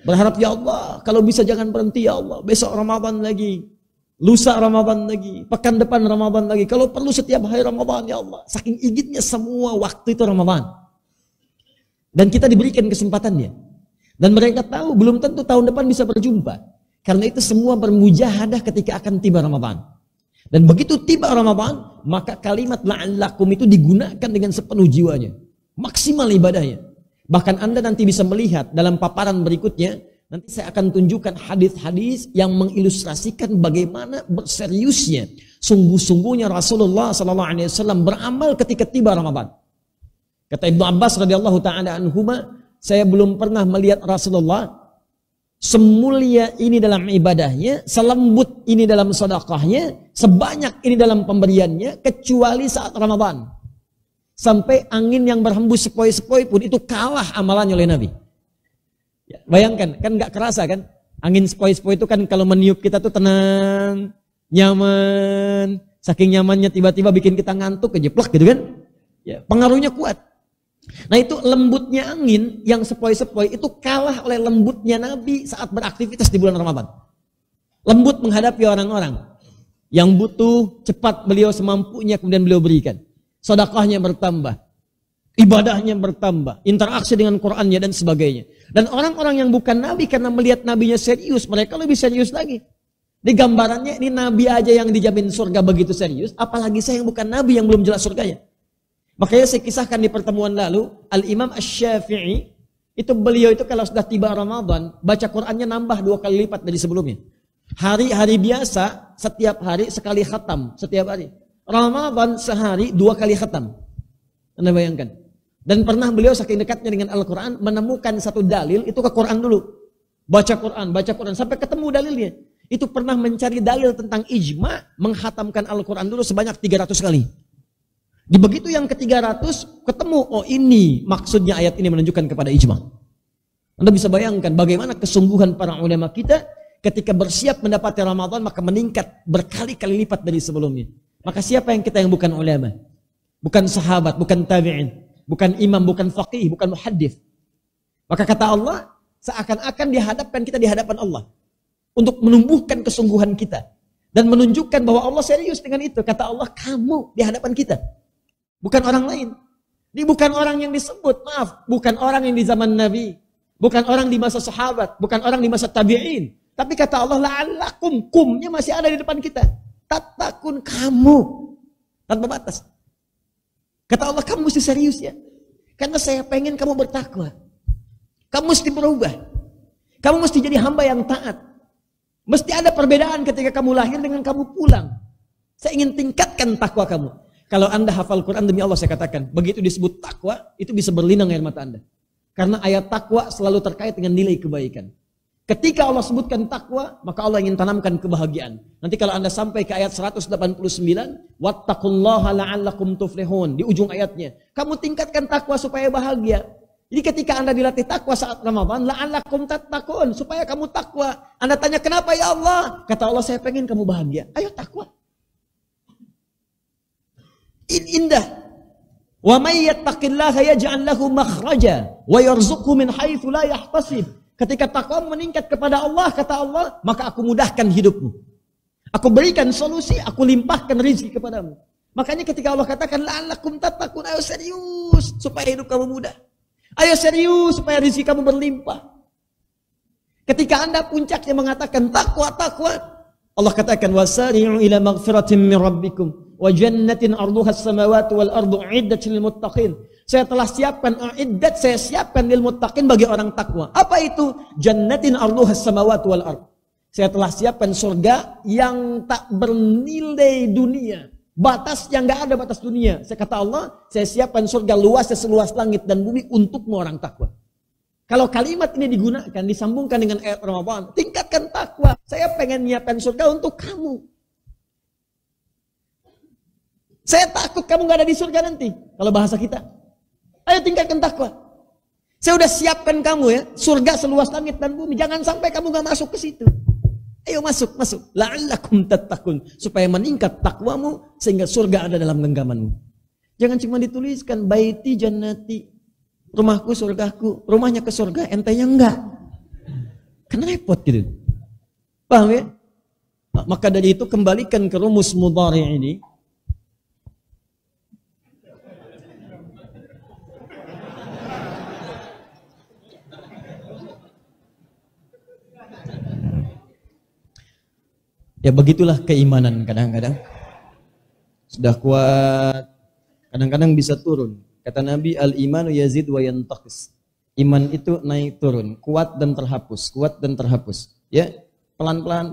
Berharap, ya Allah, kalau bisa jangan berhenti ya Allah. Besok Ramadan lagi, lusa Ramadan lagi, pekan depan Ramadan lagi. Kalau perlu setiap hari Ramadan ya Allah. Saking inginnya semua waktu itu Ramadan. Dan kita diberikan kesempatannya. Dan mereka tahu belum tentu tahun depan bisa berjumpa. Karena itu semua bermujahadah ketika akan tiba Ramadan. Dan begitu tiba Ramadan, maka kalimat la'allakum itu digunakan dengan sepenuh jiwanya. Maksimal ibadahnya. Bahkan Anda nanti bisa melihat dalam paparan berikutnya, nanti saya akan tunjukkan hadis-hadis yang mengilustrasikan bagaimana berseriusnya, sungguh-sungguhnya Rasulullah SAW beramal ketika tiba Ramadan. Kata Ibnu Abbas radhiyallahu taala anhuma, saya belum pernah melihat Rasulullah semulia ini dalam ibadahnya, selembut ini dalam sedekahnya, sebanyak ini dalam pemberiannya, kecuali saat Ramadan. Sampai angin yang berhembus sepoi-sepoi pun itu kalah amalannya oleh Nabi. Ya, bayangkan, kan nggak kerasa kan? Angin sepoi-sepoi itu kan kalau meniup kita tuh tenang, nyaman. Saking nyamannya tiba-tiba bikin kita ngantuk, kejeplak gitu kan? Ya, pengaruhnya kuat. Nah itu lembutnya angin yang sepoi-sepoi itu kalah oleh lembutnya Nabi saat beraktivitas di bulan Ramadan. Lembut menghadapi orang-orang yang butuh, cepat beliau semampunya kemudian beliau berikan. Sedekahnya bertambah, ibadahnya bertambah, interaksi dengan Qur'annya dan sebagainya. Dan orang-orang yang bukan Nabi karena melihat Nabinya serius, mereka lebih serius lagi. Di gambarannya ini Nabi aja yang dijamin surga begitu serius, apalagi saya yang bukan Nabi yang belum jelas surganya. Makanya saya kisahkan di pertemuan lalu, Al-Imam Asy-Syafi'i, itu beliau itu kalau sudah tiba Ramadan, baca Qur'annya nambah 2 kali lipat dari sebelumnya. Hari-hari biasa, setiap hari sekali khatam, setiap hari. Ramadan sehari 2 kali khatam. Anda bayangkan. Dan pernah beliau saking dekatnya dengan Al-Quran, menemukan satu dalil, itu ke Quran dulu. Baca Quran, sampai ketemu dalilnya. Itu pernah mencari dalil tentang ijma, menghatamkan Al-Quran dulu sebanyak 300 kali. Di begitu yang ke-300 ketemu, oh ini maksudnya ayat ini menunjukkan kepada ijma. Anda bisa bayangkan bagaimana kesungguhan para ulama kita ketika bersiap mendapati Ramadan maka meningkat berkali-kali lipat dari sebelumnya. Maka siapa yang kita yang bukan ulama? Bukan sahabat, bukan tabi'in, bukan imam, bukan faqih, bukan muhaddits. Maka kata Allah, seakan-akan dihadapkan kita di hadapan Allah untuk menumbuhkan kesungguhan kita dan menunjukkan bahwa Allah serius dengan itu. Kata Allah, kamu di hadapan kita. Bukan orang lain. Ini bukan orang yang disebut, maaf, bukan orang yang di zaman Nabi, bukan orang di masa sahabat, bukan orang di masa tabi'in. Tapi kata Allah, la'allakum, kumnya masih ada di depan kita. Tatakun kamu, tanpa batas. Kata Allah, kamu mesti serius ya. Karena saya pengen kamu bertakwa. Kamu mesti berubah. Kamu mesti jadi hamba yang taat. Mesti ada perbedaan ketika kamu lahir dengan kamu pulang. Saya ingin tingkatkan takwa kamu. Kalau Anda hafal Quran, demi Allah saya katakan, begitu disebut takwa, itu bisa berlinang air mata Anda. Karena ayat takwa selalu terkait dengan nilai kebaikan. Ketika Allah sebutkan takwa, maka Allah ingin tanamkan kebahagiaan. Nanti kalau Anda sampai ke ayat 189, wattaqullaha la'allakum tuflihun, di ujung ayatnya, kamu tingkatkan takwa supaya bahagia. Jadi ketika Anda dilatih takwa saat Ramadan, la'allakum tattaqun, supaya kamu takwa. Anda tanya, kenapa ya Allah? Kata Allah, saya pengen kamu bahagia. Ayo takwa. Indah. Wa may yattaqillaha yaj'al lahu makhraja wa yarzuqhu min haitsu la yahtasib. Ketika takwa meningkat kepada Allah, kata Allah, maka aku mudahkan hidupmu. Aku berikan solusi, aku limpahkan rezeki kepadamu. Makanya ketika Allah katakan, la'allakum tattaqun, ayo serius supaya hidup kamu mudah. Ayo serius supaya rezeki kamu berlimpah. Ketika Anda puncaknya mengatakan takwa, Allah katakan, wasari'u ila maghfiratin min rabbikum wa jannatin arduha as-samawati wal ardu uiddat lil muttaqin. Saya telah siapkan saya siapkan lil muttaqin bagi orang takwa. Apa itu? Jannatin arduha as-samawati wal ardu. Saya telah siapkan surga yang tak bernilai dunia. Batas yang enggak ada batas dunia. Saya kata Allah, saya siapkan surga luasnya seluas langit dan bumi untukmu orang takwa. Kalau kalimat ini digunakan, disambungkan dengan ayat Ramadan, tingkatkan takwa. Saya pengen nyiapkan surga untuk kamu. Saya takut kamu gak ada di surga nanti. Kalau bahasa kita. Ayo tingkatkan takwa. Saya udah siapkan kamu ya, surga seluas langit dan bumi. Jangan sampai kamu gak masuk ke situ. Ayo masuk. La'allakum tattaqun. Supaya meningkat takwamu, sehingga surga ada dalam genggamanmu. Jangan cuma dituliskan, baiti jannati. Rumahku surgaku, rumahnya ke surga, entenya enggak. Kan repot gitu. Paham ya? Nah, maka dari itu kembalikan ke rumus mudhari ini. Ya begitulah keimanan kadang-kadang. Sudah kuat, kadang-kadang bisa turun. Kata Nabi, al-imanu yazid wa yantaqis. Iman itu naik turun, kuat dan terhapus, Ya, pelan-pelan.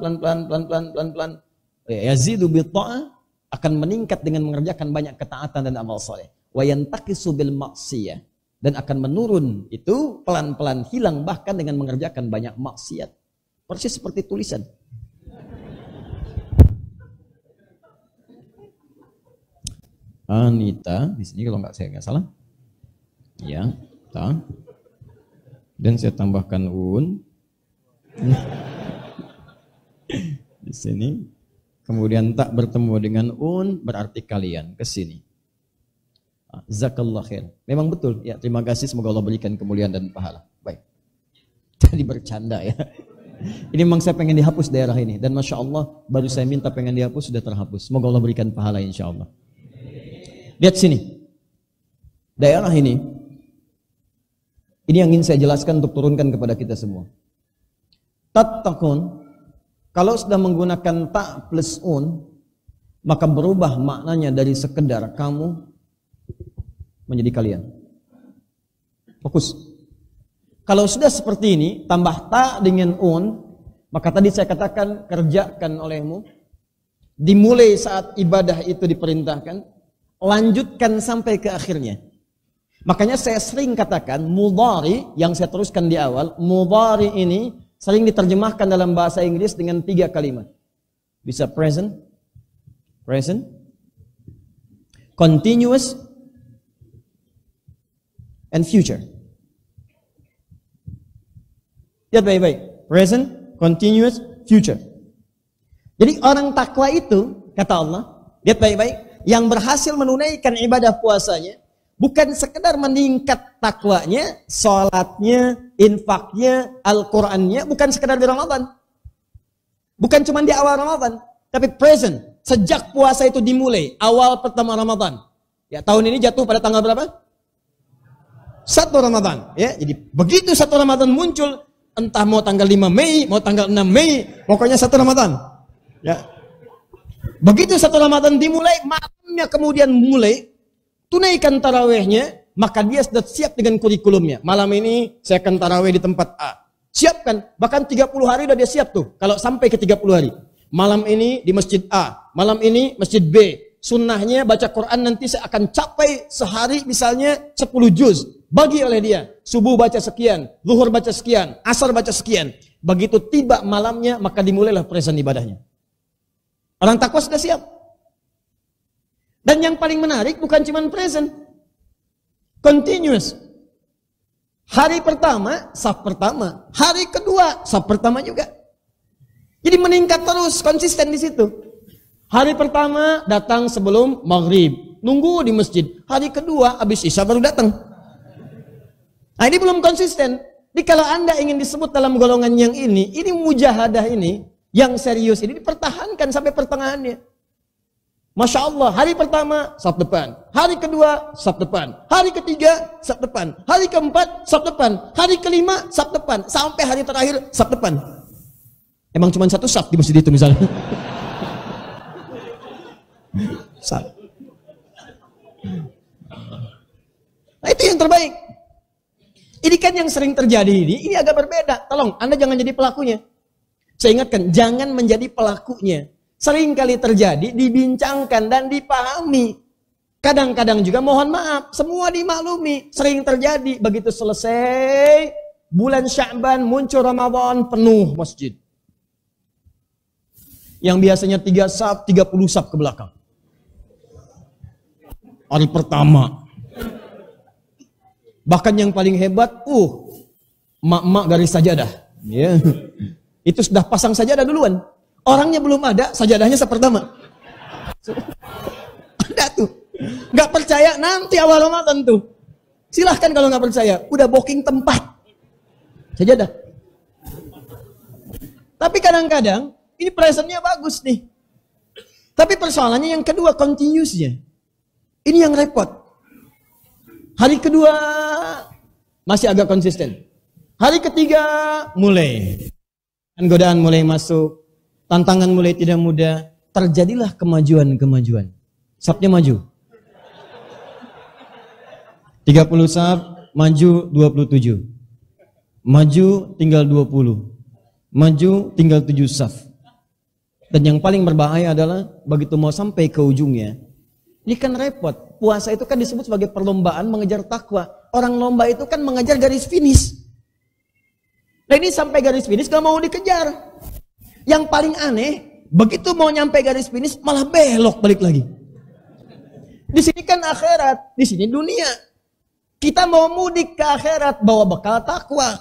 Ya, yazidu bi ta'ah, akan meningkat dengan mengerjakan banyak ketaatan dan amal saleh. Wa yantaqisu bil ma'siyah, dan akan menurun itu pelan-pelan hilang bahkan dengan mengerjakan banyak maksiat. Persis seperti tulisan. Anita di sini kalau saya nggak salah, ya, ta. Dan saya tambahkan un di sini. Kemudian tak bertemu dengan un berarti kalian ke sini. Zakallah khair. Memang betul. Ya, terima kasih. Semoga Allah berikan kemuliaan dan pahala. Baik. Tadi bercanda ya. Ini memang saya pengen dihapus daerah ini dan masya Allah baru saya minta pengen dihapus sudah terhapus. Semoga Allah berikan pahala insya Allah. Lihat sini, daerah ini yang ingin saya jelaskan untuk turunkan kepada kita semua. Tattaqun, kalau sudah menggunakan ta plus un, maka berubah maknanya dari sekedar kamu menjadi kalian. Fokus. Kalau sudah seperti ini, tambah ta dengan un, maka tadi saya katakan kerjakan olehmu, dimulai saat ibadah itu diperintahkan, lanjutkan sampai ke akhirnya. Makanya saya sering katakan mudhari yang saya teruskan di awal, mudhari ini sering diterjemahkan dalam bahasa Inggris dengan 3 kalimat. Bisa present, continuous, and future. Lihat baik-baik. Present, continuous, future. Jadi orang takwa itu, kata Allah, lihat baik-baik, yang berhasil menunaikan ibadah puasanya bukan sekedar meningkat takwanya, salatnya, infaknya, Al-Qur'annya, bukan sekedar di Ramadan. Bukan cuma di awal Ramadan, tapi present. Sejak puasa itu dimulai, awal pertama Ramadan. Ya, tahun ini jatuh pada tanggal berapa? 1 Ramadan. Ya, jadi begitu 1 Ramadan muncul, entah mau tanggal 5 Mei, mau tanggal 6 Mei, pokoknya 1 Ramadan. Ya. Begitu 1 Ramadan dimulai, malamnya kemudian mulai, tunaikan tarawihnya, maka dia sudah siap dengan kurikulumnya. Malam ini saya akan tarawih di tempat A. Siapkan, bahkan 30 hari sudah dia siap tuh, kalau sampai ke 30 hari. Malam ini di masjid A, malam ini masjid B. Sunnahnya baca Quran nanti saya akan capai sehari misalnya 10 juz. Bagi oleh dia, subuh baca sekian, zuhur baca sekian, asar baca sekian. Begitu tiba malamnya, maka dimulailah present ibadahnya. Orang takwa sudah siap. Dan yang paling menarik bukan cuma present. Continuous. Hari pertama, saf pertama. Hari kedua, saf pertama juga. Jadi meningkat terus, konsisten di situ. Hari pertama datang sebelum maghrib. Nunggu di masjid. Hari kedua, habis isya baru datang. Nah ini belum konsisten. Jadi kalau Anda ingin disebut dalam golongan yang ini mujahadah ini, yang serius ini dipertahankan sampai pertengahannya. Masya Allah, hari pertama, saf depan. Hari kedua, saf depan. Hari ketiga, saf depan. Hari keempat, saf depan. Hari kelima, saf depan. Sampai hari terakhir, saf depan. Emang cuma satu saf di masjid itu misalnya. Saf. Nah itu yang terbaik. Ini kan yang sering terjadi ini agak berbeda. Tolong, Anda jangan jadi pelakunya. Saya ingatkan, jangan menjadi pelakunya. Sering kali terjadi, dibincangkan dan dipahami. Kadang-kadang juga mohon maaf, semua dimaklumi. Sering terjadi, begitu selesai bulan Sya'ban, muncul Ramadan, penuh masjid. Yang biasanya 3 saf, 30 saf ke belakang. Hari pertama. Bahkan yang paling hebat, mak-mak garis sajadah. Ya. Itu sudah pasang sajadah duluan. Orangnya belum ada, sajadahnya sepertama. Ada tuh. Gak percaya, nanti awal Ramadan tuh. Silahkan kalau gak percaya. Udah booking tempat. Sajadah. Tapi kadang-kadang, ini presentnya bagus nih. Tapi persoalannya yang kedua, continuous-nya. Ini yang repot. Hari kedua, masih agak konsisten. Hari ketiga, mulai. Godaan mulai masuk. Tantangan mulai tidak mudah, terjadilah kemajuan-kemajuan. Safnya maju. 30 saf, maju 27. Maju tinggal 20. Maju tinggal 7 saf. Dan yang paling berbahaya adalah begitu mau sampai ke ujungnya, ini kan repot. Puasa itu kan disebut sebagai perlombaan mengejar takwa. Orang lomba itu kan mengejar garis finish. Nah ini sampai garis finish gak mau dikejar. Yang paling aneh, begitu mau nyampe garis finish malah belok balik lagi. Di sini kan akhirat, di sini dunia. Kita mau mudik ke akhirat bawa bekal takwa.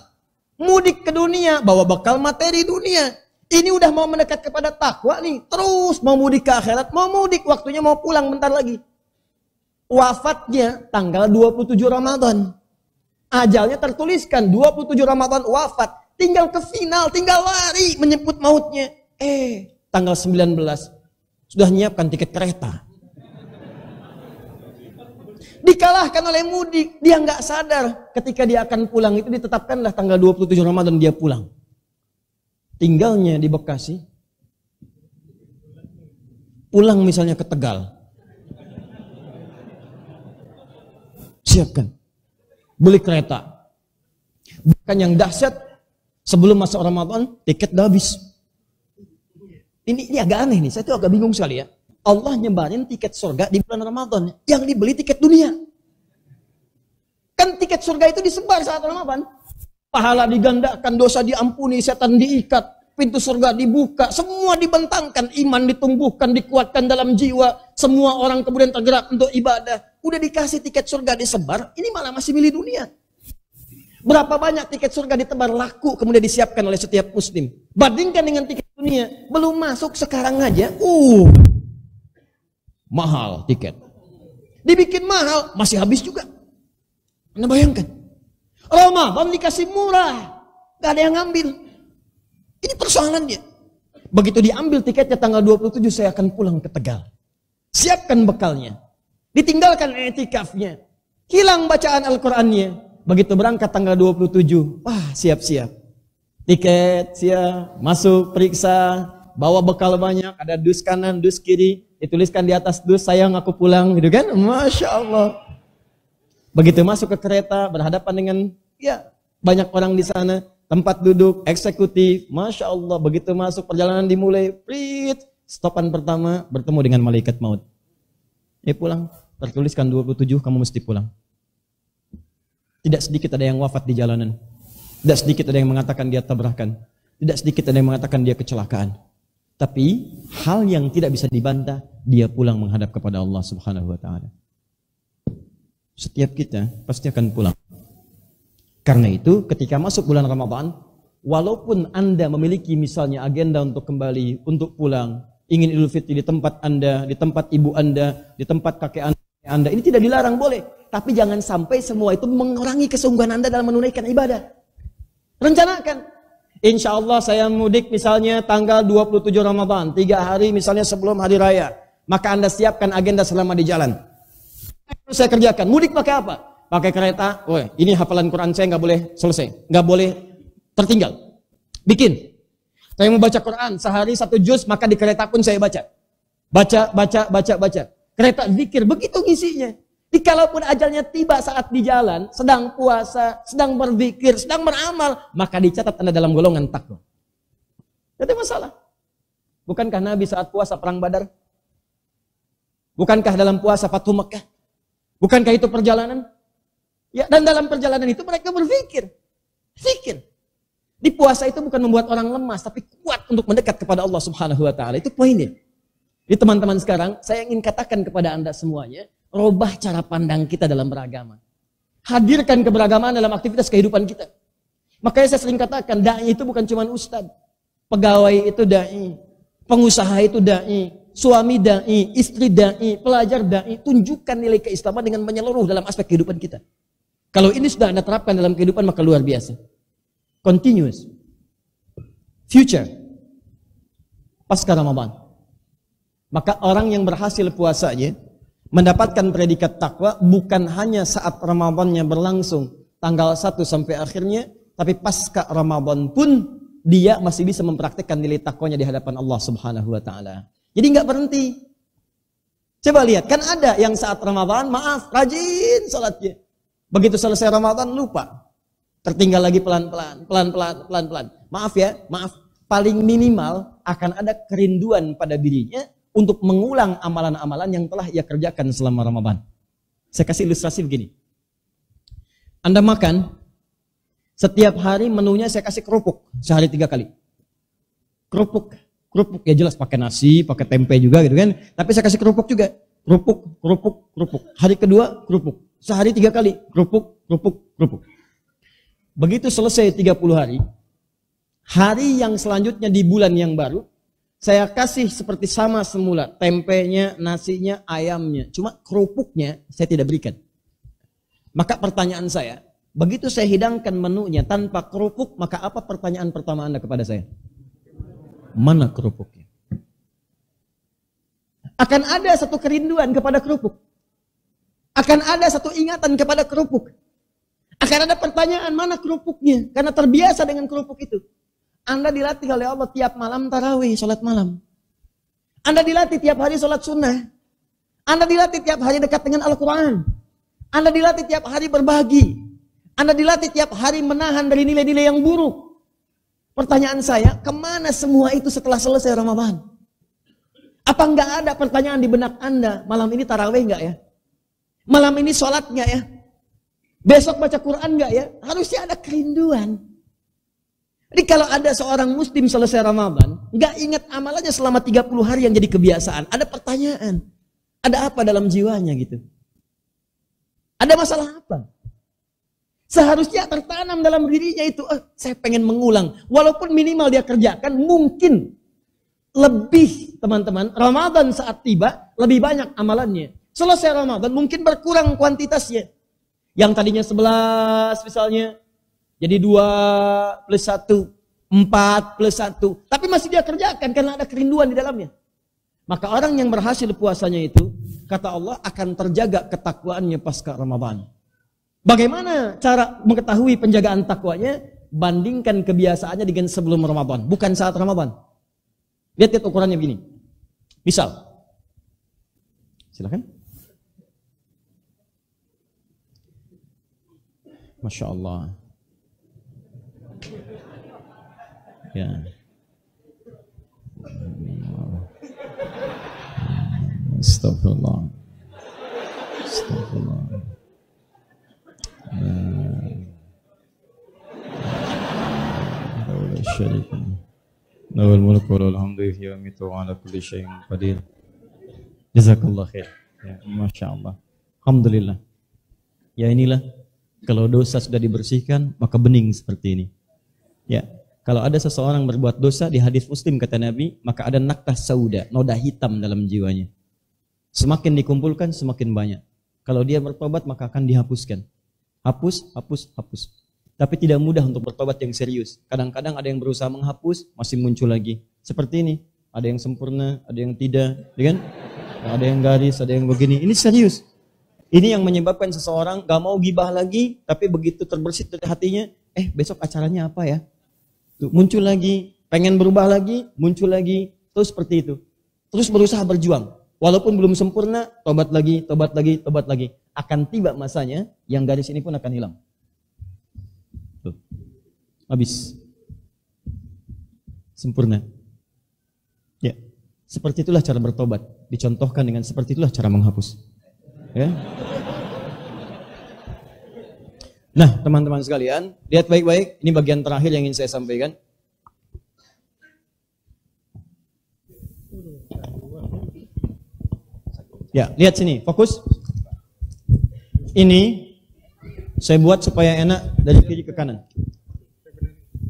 Mudik ke dunia bawa bekal materi dunia. Ini udah mau mendekat kepada takwa nih, terus mau mudik ke akhirat, mau mudik waktunya mau pulang bentar lagi. Wafatnya tanggal 27 Ramadan. Ajalnya tertuliskan 27 Ramadan wafat. Tinggal ke final, tinggal lari menyebut mautnya. Tanggal 19 sudah nyiapkan tiket kereta. Dikalahkan oleh mudik, dia nggak sadar ketika dia akan pulang itu ditetapkanlah tanggal 27 Ramadan dia pulang. Tinggalnya di Bekasi. Pulang misalnya ke Tegal. Siapkan. Beli kereta. Bukan yang dahsyat. Sebelum masuk Ramadan, tiket udah habis. Ini agak aneh nih, saya tuh agak bingung sekali ya. Allah nyebarin tiket surga di bulan Ramadan, yang dibeli tiket dunia. Kan tiket surga itu disebar saat Ramadan. Pahala digandakan, dosa diampuni, setan diikat, pintu surga dibuka, semua dibentangkan, iman ditumbuhkan, dikuatkan dalam jiwa. Semua orang kemudian tergerak untuk ibadah. Udah dikasih tiket surga disebar, ini malah masih milih dunia. Berapa banyak tiket surga ditebar laku kemudian disiapkan oleh setiap muslim. Bandingkan dengan tiket dunia. Belum masuk sekarang aja. Mahal tiket. Dibikin mahal. Masih habis juga. Anda bayangkan. Ramadan dikasih murah. Gak ada yang ngambil. Ini persoalannya. Begitu diambil tiketnya tanggal 27 saya akan pulang ke Tegal. Siapkan bekalnya. Ditinggalkan etikafnya. Hilang bacaan Al-Qurannya. Begitu berangkat tanggal 27, wah siap-siap. Tiket, siap, masuk, periksa, bawa bekal banyak, ada dus kanan, dus kiri, dituliskan di atas dus, sayang aku pulang, gitu kan? Masya Allah. Begitu masuk ke kereta, berhadapan dengan, ya banyak orang di sana, tempat duduk, eksekutif, Masya Allah. Begitu masuk, perjalanan dimulai, prit, stopan pertama, bertemu dengan malaikat maut. Pulang, tertuliskan 27, kamu mesti pulang. Tidak sedikit ada yang wafat di jalanan. Tidak sedikit ada yang mengatakan dia tabrakan. Tidak sedikit ada yang mengatakan dia kecelakaan. Tapi hal yang tidak bisa dibantah, dia pulang menghadap kepada Allah Subhanahu wa taala. Setiap kita pasti akan pulang. Karena itu ketika masuk bulan Ramadan, walaupun Anda memiliki misalnya agenda untuk kembali, untuk pulang, ingin Idul Fitri di tempat Anda, di tempat ibu Anda, di tempat kakek Anda, ini tidak dilarang, boleh. Tapi jangan sampai semua itu mengurangi kesungguhan Anda dalam menunaikan ibadah. Rencanakan. Insya Allah saya mudik misalnya tanggal 27 Ramadan, 3 hari misalnya sebelum hari raya. Maka Anda siapkan agenda selama di jalan. Saya kerjakan. Mudik pakai apa? Pakai kereta. Woi, ini hafalan Quran saya nggak boleh selesai, nggak boleh tertinggal. Bikin. Saya mau baca Quran sehari 1 juz, maka di kereta pun saya baca. Baca. Kereta zikir, begitu ngisinya. Kalaupun ajalnya tiba saat di jalan, sedang puasa, sedang berzikir, sedang beramal, maka dicatat Anda dalam golongan takwa. Jadi masalah. Bukankah Nabi saat puasa perang Badar? Bukankah dalam puasa Fathu Makkah? Bukankah itu perjalanan? Ya, dan dalam perjalanan itu mereka berzikir. Zikir. Di puasa itu bukan membuat orang lemas, tapi kuat untuk mendekat kepada Allah Subhanahu wa taala. Itu poinnya. Jadi teman-teman sekarang, saya ingin katakan kepada Anda semuanya, rubah cara pandang kita dalam beragama. Hadirkan keberagaman dalam aktivitas kehidupan kita. Makanya saya sering katakan, dai itu bukan cuma ustadz. Pegawai itu dai, pengusaha itu dai, suami dai, istri dai, pelajar dai. Tunjukkan nilai keislaman dengan menyeluruh dalam aspek kehidupan kita. Kalau ini sudah Anda terapkan dalam kehidupan, maka luar biasa. Continuous. Future. Pasca Ramadan. Maka orang yang berhasil puasanya mendapatkan predikat takwa bukan hanya saat Ramadannya berlangsung tanggal 1 sampai akhirnya, tapi pasca Ramadan pun dia masih bisa mempraktikkan nilai takwanya di hadapan Allah Subhanahu wa taala. Jadi nggak berhenti. Coba lihat, kan ada yang saat Ramadan maaf rajin salatnya. Begitu selesai Ramadan lupa. Tertinggal lagi pelan-pelan. Maaf ya, maaf. Paling minimal akan ada kerinduan pada dirinya untuk mengulang amalan-amalan yang telah ia kerjakan selama Ramadan. Saya kasih ilustrasi begini. Anda makan, setiap hari menunya saya kasih kerupuk, sehari 3 kali. Kerupuk ya jelas pakai nasi, pakai tempe juga gitu kan. Tapi saya kasih kerupuk juga. Kerupuk. Hari kedua kerupuk. Sehari 3 kali. Kerupuk. Begitu selesai 30 hari, hari yang selanjutnya di bulan yang baru, saya kasih seperti sama semula, tempenya, nasinya, ayamnya. Cuma kerupuknya saya tidak berikan. Maka pertanyaan saya, begitu saya hidangkan menunya tanpa kerupuk, maka apa pertanyaan pertama Anda kepada saya? Mana kerupuknya? Akan ada satu kerinduan kepada kerupuk. Akan ada satu ingatan kepada kerupuk. Akan ada pertanyaan, mana kerupuknya? Karena terbiasa dengan kerupuk itu. Anda dilatih oleh Allah tiap malam tarawih, sholat malam. Anda dilatih tiap hari sholat sunnah. Anda dilatih tiap hari dekat dengan Al-Quran. Anda dilatih tiap hari berbagi. Anda dilatih tiap hari menahan dari nilai-nilai yang buruk. Pertanyaan saya, kemana semua itu setelah selesai Ramadan? Apa enggak ada pertanyaan di benak Anda, malam ini tarawih enggak ya? Malam ini sholat enggak ya? Besok baca Quran enggak ya? Harusnya ada kerinduan. Jadi kalau ada seorang muslim selesai Ramadan, nggak ingat amalannya selama 30 hari yang jadi kebiasaan, ada pertanyaan. Ada apa dalam jiwanya gitu? Ada masalah apa? Seharusnya tertanam dalam dirinya itu, saya pengen mengulang. Walaupun minimal dia kerjakan, mungkin lebih teman-teman, Ramadan saat tiba, lebih banyak amalannya. Selesai Ramadan, mungkin berkurang kuantitasnya. Yang tadinya 11 misalnya, jadi 2 plus 1, 4 plus 1. Tapi masih dia kerjakan karena ada kerinduan di dalamnya. Maka orang yang berhasil puasanya itu, kata Allah akan terjaga ketakwaannya pasca Ramadan. Bagaimana cara mengetahui penjagaan takwanya? Bandingkan kebiasaannya dengan sebelum Ramadan, bukan saat Ramadan. Lihat ukurannya begini. Misal, silakan. Masya Allah. Ya. Astagfirullah. Astagfirullah. La syarika lahul mulku wa lahul hamdu wa yumiitu wa ala kulli syai'in qadir. Jazakallah khair. Ya, Masya Allah. Alhamdulillah. Ya inilah, kalau dosa sudah dibersihkan, maka bening seperti ini. Ya. Kalau ada seseorang berbuat dosa, di hadis Muslim kata Nabi, maka ada naktah sauda, noda hitam dalam jiwanya. Semakin dikumpulkan, semakin banyak. Kalau dia bertobat, maka akan dihapuskan. Hapus. Tapi tidak mudah untuk bertobat yang serius. Kadang-kadang ada yang berusaha menghapus, masih muncul lagi. Seperti ini, ada yang sempurna, ada yang tidak, kan? Ada yang garis, ada yang begini. Ini serius. Ini yang menyebabkan seseorang gak mau gibah lagi, tapi begitu terbersit dari hatinya, besok acaranya apa ya? Tuh, muncul lagi, pengen berubah lagi, muncul lagi, terus seperti itu. Terus berusaha berjuang. Walaupun belum sempurna, tobat lagi, tobat lagi, tobat lagi. Akan tiba masanya, yang garis ini pun akan hilang. Tuh. Habis. Sempurna. Ya. Seperti itulah cara bertobat. Dicontohkan dengan seperti itulah cara menghapus. Ya. Nah, teman-teman sekalian, lihat baik-baik. Ini bagian terakhir yang ingin saya sampaikan. Ya, lihat sini, fokus. Ini saya buat supaya enak dari kiri ke kanan.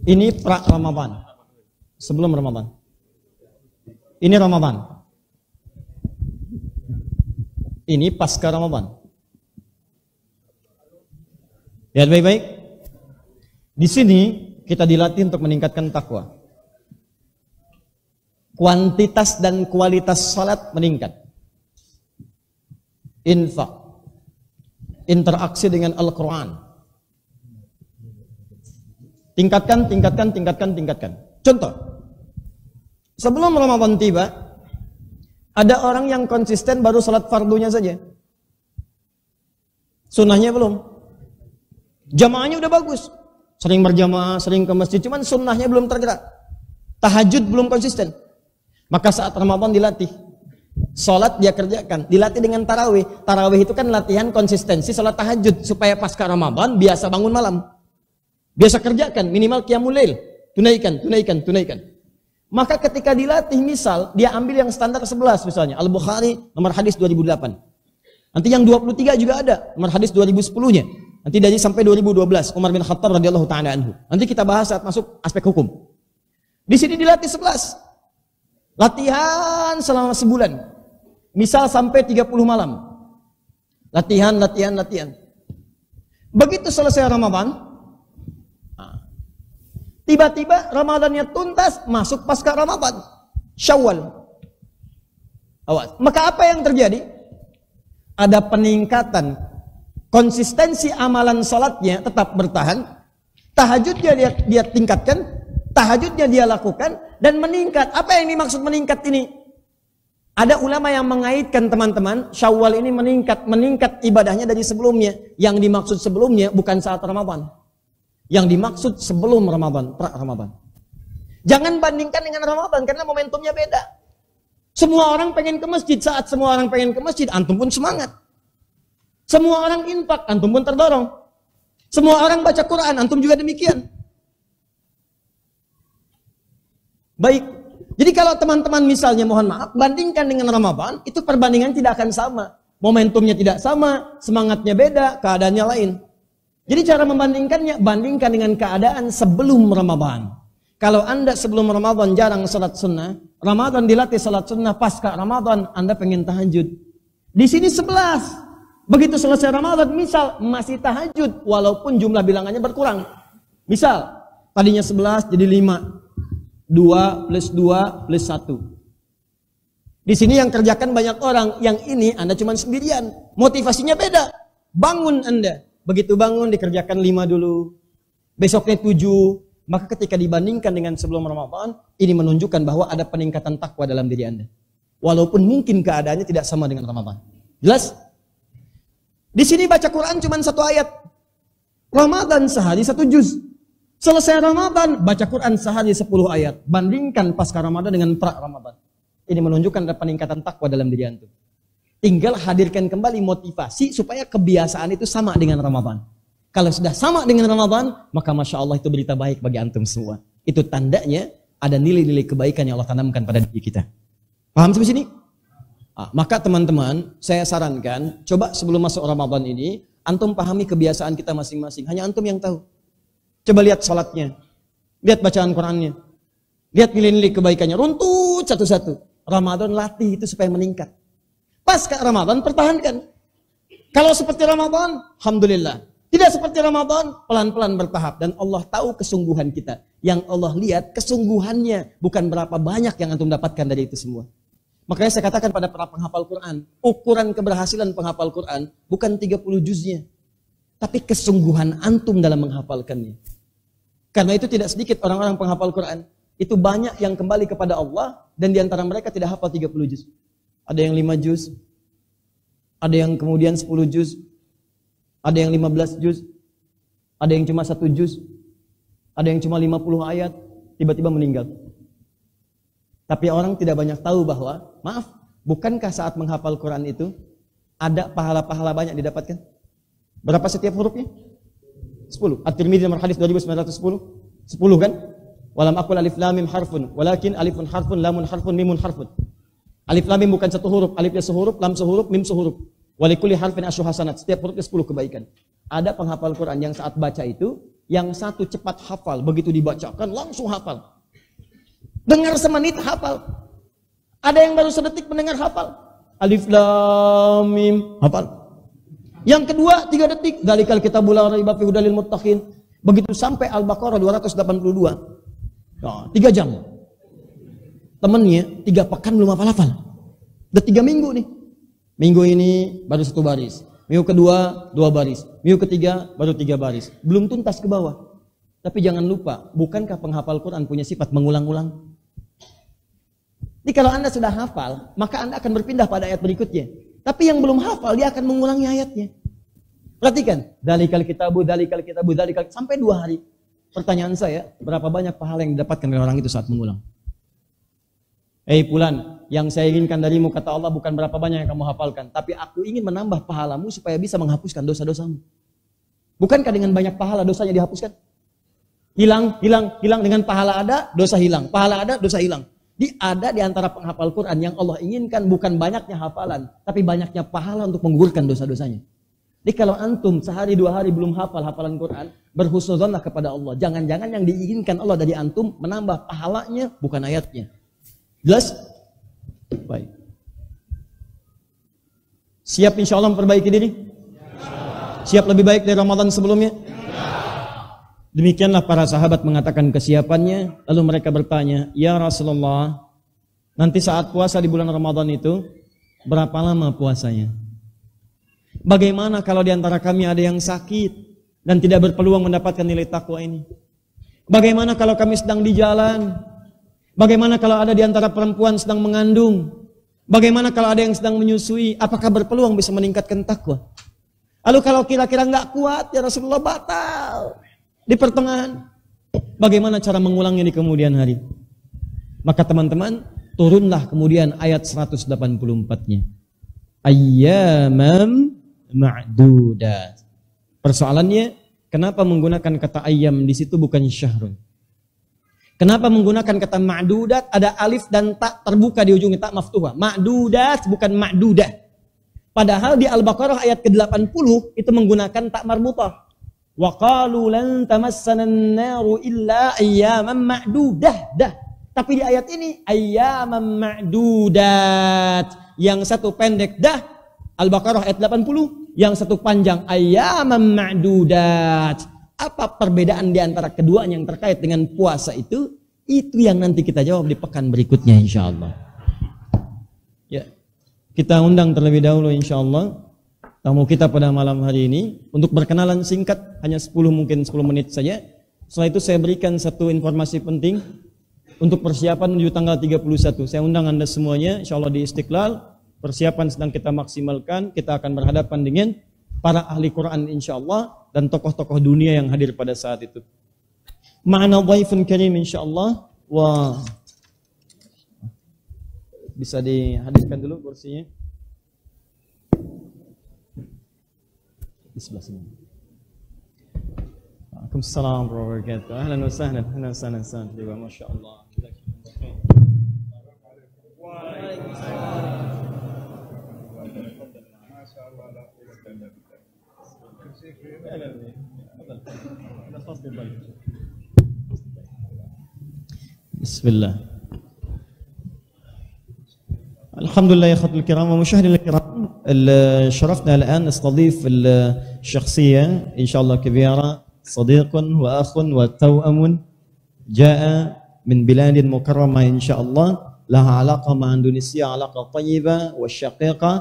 Ini pra-Ramadan. Sebelum Ramadan. Ini Ramadan. Ini pasca Ramadan. Lihat baik-baik. Di sini kita dilatih untuk meningkatkan takwa. Kuantitas dan kualitas salat meningkat. Infak, interaksi dengan Al-Quran. Tingkatkan. Contoh, sebelum Ramadan tiba, ada orang yang konsisten baru salat fardunya saja. Sunnahnya belum. Jamaahnya udah bagus. Sering berjamaah, sering ke masjid, cuman sunnahnya belum tergerak. Tahajud belum konsisten. Maka saat Ramadan dilatih. Salat dia kerjakan, dilatih dengan tarawih. Tarawih itu kan latihan konsistensi salat tahajud supaya pasca Ramadan biasa bangun malam. Biasa kerjakan minimal qiyamul lail. Tunaikan. Maka ketika dilatih misal dia ambil yang standar 11 misalnya, Al-Bukhari nomor hadis 2008. Nanti yang 23 juga ada, nomor hadis 2010-nya. Nanti dari sampai 2012 Umar bin Khattab radhiyallahu taala anhu. Nanti kita bahas saat masuk aspek hukum. Di sini dilatih 11. Latihan selama sebulan. Misal sampai 30 malam. Latihan. Begitu selesai Ramadan, tiba-tiba Ramadannya tuntas, masuk pasca Ramadan. Syawal. Awas. Maka apa yang terjadi? Ada peningkatan. Konsistensi amalan salatnya tetap bertahan. Tahajudnya dia tingkatkan. Tahajudnya dia lakukan dan meningkat. Apa yang dimaksud meningkat ini? Ada ulama yang mengaitkan teman-teman, Syawal ini meningkat ibadahnya dari sebelumnya. Yang dimaksud sebelumnya bukan saat Ramadan. Yang dimaksud sebelum Ramadan, pra-Ramadan. Jangan bandingkan dengan Ramadan karena momentumnya beda. Semua orang pengen ke masjid, saat semua orang pengen ke masjid, antum pun semangat. Semua orang infak, antum pun terdorong. Semua orang baca Quran, antum juga demikian. Baik, jadi kalau teman-teman misalnya mohon maaf, bandingkan dengan Ramadan, itu perbandingan tidak akan sama. Momentumnya tidak sama, semangatnya beda, keadaannya lain. Jadi cara membandingkannya, bandingkan dengan keadaan sebelum Ramadan. Kalau Anda sebelum Ramadan jarang salat sunnah, Ramadan dilatih salat sunnah, pasca Ramadan Anda pengen tahajud. Di sini 11. Begitu selesai Ramadan, misal masih tahajud, walaupun jumlah bilangannya berkurang. Misal, tadinya 11 jadi 5. 2 plus 2 plus 1. Di sini yang kerjakan banyak orang, yang ini Anda cuma sendirian. Motivasinya beda. Bangun Anda. Begitu bangun dikerjakan 5 dulu. Besoknya 7. Maka ketika dibandingkan dengan sebelum Ramadan, ini menunjukkan bahwa ada peningkatan takwa dalam diri Anda. Walaupun mungkin keadaannya tidak sama dengan Ramadan. Jelas? Di sini baca Quran cuma 1 ayat. Ramadan sehari 1 juz. Selesai Ramadan, baca Quran sehari 10 ayat. Bandingkan pasca Ramadan dengan pra-Ramadan. Ini menunjukkan ada peningkatan takwa dalam diri antum. Tinggal hadirkan kembali motivasi supaya kebiasaan itu sama dengan Ramadan. Kalau sudah sama dengan Ramadan, maka Masya Allah itu berita baik bagi antum semua. Itu tandanya ada nilai-nilai kebaikan yang Allah tanamkan pada diri kita. Paham sampai sini? Maka teman-teman, saya sarankan, coba sebelum masuk Ramadan ini, antum pahami kebiasaan kita masing-masing. Hanya antum yang tahu. Coba lihat salatnya, lihat bacaan Qurannya, lihat nilai-nilai kebaikannya, runtut satu-satu. Ramadan latih itu supaya meningkat. Pasca Ramadan pertahankan. Kalau seperti Ramadan, alhamdulillah. Tidak seperti Ramadan, pelan-pelan bertahap. Dan Allah tahu kesungguhan kita. Yang Allah lihat kesungguhannya, bukan berapa banyak yang antum dapatkan dari itu semua. Makanya saya katakan pada para penghafal Quran, ukuran keberhasilan penghafal Quran bukan 30 juznya, tapi kesungguhan antum dalam menghafalkannya. Karena itu tidak sedikit orang-orang penghafal Quran, itu banyak yang kembali kepada Allah, dan diantara mereka tidak hafal 30 juz. Ada yang 5 juz, ada yang kemudian 10 juz, ada yang 15 juz, ada yang cuma 1 juz, ada yang cuma 50 ayat, tiba-tiba meninggal. Tapi orang tidak banyak tahu bahwa, maaf, bukankah saat menghafal Quran itu ada pahala-pahala banyak didapatkan? Berapa setiap hurufnya? 10. At-Tirmidzi nomor hadis 2910. 10 kan? Walam aqul alif lam mim harfun, walakin alifun harfun, lamun harfun, mimun harfun. Alif lam mim bukan satu huruf, alifnya sehuruf, lam sehuruf, mim sehuruf. Walikulli harfin asyru hasanat. Setiap hurufnya 10 kebaikan. Ada penghafal Quran yang saat baca itu, yang satu cepat hafal, begitu dibacakan langsung hafal. Dengar semenit hafal. Ada yang baru sedetik mendengar hafal. Alif lam mim hafal. Yang kedua 3 detik. Dzalikal kitabul la raiba fihi hudal lil muttaqin. Begitu sampai Al-Baqarah 282. Nah, 3 jam. Temennya 3 pekan belum hafal-hafal. Udah 3 minggu nih. Minggu ini baru 1 baris. Minggu kedua 2 baris. Minggu ketiga baru 3 baris. Belum tuntas ke bawah. Tapi jangan lupa, bukankah penghafal Quran punya sifat mengulang-ulang? Jadi kalau Anda sudah hafal, maka Anda akan berpindah pada ayat berikutnya. Tapi yang belum hafal, dia akan mengulangi ayatnya. Perhatikan, dalikal kitabu, sampai 2 hari. Pertanyaan saya, berapa banyak pahala yang didapatkan oleh orang itu saat mengulang? Fulan, yang saya inginkan darimu, kata Allah, bukan berapa banyak yang kamu hafalkan, tapi aku ingin menambah pahalamu supaya bisa menghapuskan dosa-dosamu. Bukankah dengan banyak pahala dosanya dihapuskan? Hilang dengan pahala ada, dosa hilang. Pahala ada, dosa hilang. Ada di antara penghafal Quran yang Allah inginkan bukan banyaknya hafalan, tapi banyaknya pahala untuk menggugurkan dosa-dosanya. Jadi kalau antum sehari 2 hari belum hafal hafalan Quran, berhusnudzonlah kepada Allah. Jangan-jangan yang diinginkan Allah dari antum menambah pahalanya, bukan ayatnya. Jelas? Baik. Siap insya Allah memperbaiki diri? Siap lebih baik dari Ramadan sebelumnya? Demikianlah para sahabat mengatakan kesiapannya. Lalu mereka bertanya, ya Rasulullah, nanti saat puasa di bulan Ramadan itu, berapa lama puasanya? Bagaimana kalau di antara kami ada yang sakit dan tidak berpeluang mendapatkan nilai takwa ini? Bagaimana kalau kami sedang di jalan? Bagaimana kalau ada di antara perempuan sedang mengandung? Bagaimana kalau ada yang sedang menyusui? Apakah berpeluang bisa meningkatkan takwa? Lalu kalau kira-kira nggak kuat, ya Rasulullah, batal. Di pertengahan, bagaimana cara mengulangnya di kemudian hari? Maka teman-teman, turunlah kemudian ayat 184-nya. Ayyamam ma'dudat. Persoalannya, kenapa menggunakan kata ayyam di situ bukan syahrun? Kenapa menggunakan kata ma'dudat? Ada alif dan ta terbuka di ujungnya, ta maftuhah. Ma'dudat bukan ma'dudah. Padahal di Al-Baqarah ayat ke-80 itu menggunakan ta marbutah. Wa qalu lan tamassana an-naru illa ayyaman ma'dudah. Tapi di ayat ini ayyaman ma'dudat. Yang satu pendek dah, Al-Baqarah ayat 80, yang satu panjang ayyaman ma'dudat. Apa perbedaan di antara keduanya yang terkait dengan puasa itu? Itu yang nanti kita jawab di pekan berikutnya insyaallah. Ya. Kita undang terlebih dahulu insyaallah tamu kita pada malam hari ini untuk berkenalan singkat, hanya 10 menit saja. Setelah itu saya berikan satu informasi penting untuk persiapan menuju tanggal 31. Saya undang Anda semuanya insyaallah di Istiqlal. Persiapan sedang kita maksimalkan. Kita akan berhadapan dengan para ahli Quran insyaallah dan tokoh-tokoh dunia yang hadir pada saat itu. Ma'ana dhaifun karim insyaallah. Wah. Bisa dihadirkan dulu kursinya. Di sebelah sini. Waalaikumsalam warahmatullahi wabarakatuh. Ahlan wa sahlan. Ahlan wa sahlan. Masyaallah. Bismillah. الحمد لله يا أخوة الكرام ومشاهدينا الكرام، شرفنا الآن نستضيف الشخصية إن شاء الله كبيرة، صديق وأخ وتوأم جاء من بلاد مكرمة إن شاء الله، لها علاقة مع إندونيسيا، علاقة طيبة والشقيقة،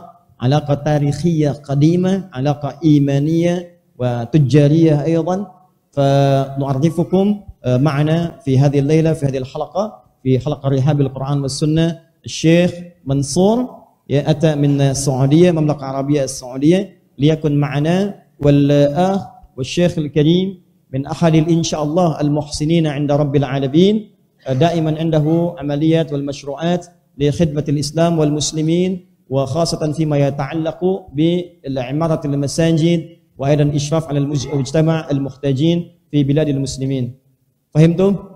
علاقة تاريخية قديمة، علاقة إيمانية وتجارية أيضا. فنعرفكم معنا في هذه الليلة في هذه الحلقة، في حلقة رحاب القرآن والسنة، الشيخ منصور أتى من السعودية، المملكة العربية السعودية، ليكن معنا. والأخ والشيخ الكريم من أحد إن شاء الله المحسنين عند رب العالمين، دائما عنده عمليات والمشروعات لخدمة الإسلام والمسلمين، وخاصة فيما يتعلق بعمارة المساجد وأيضا إشراف على المجتمع المحتاجين في بلاد المسلمين. فهمتم؟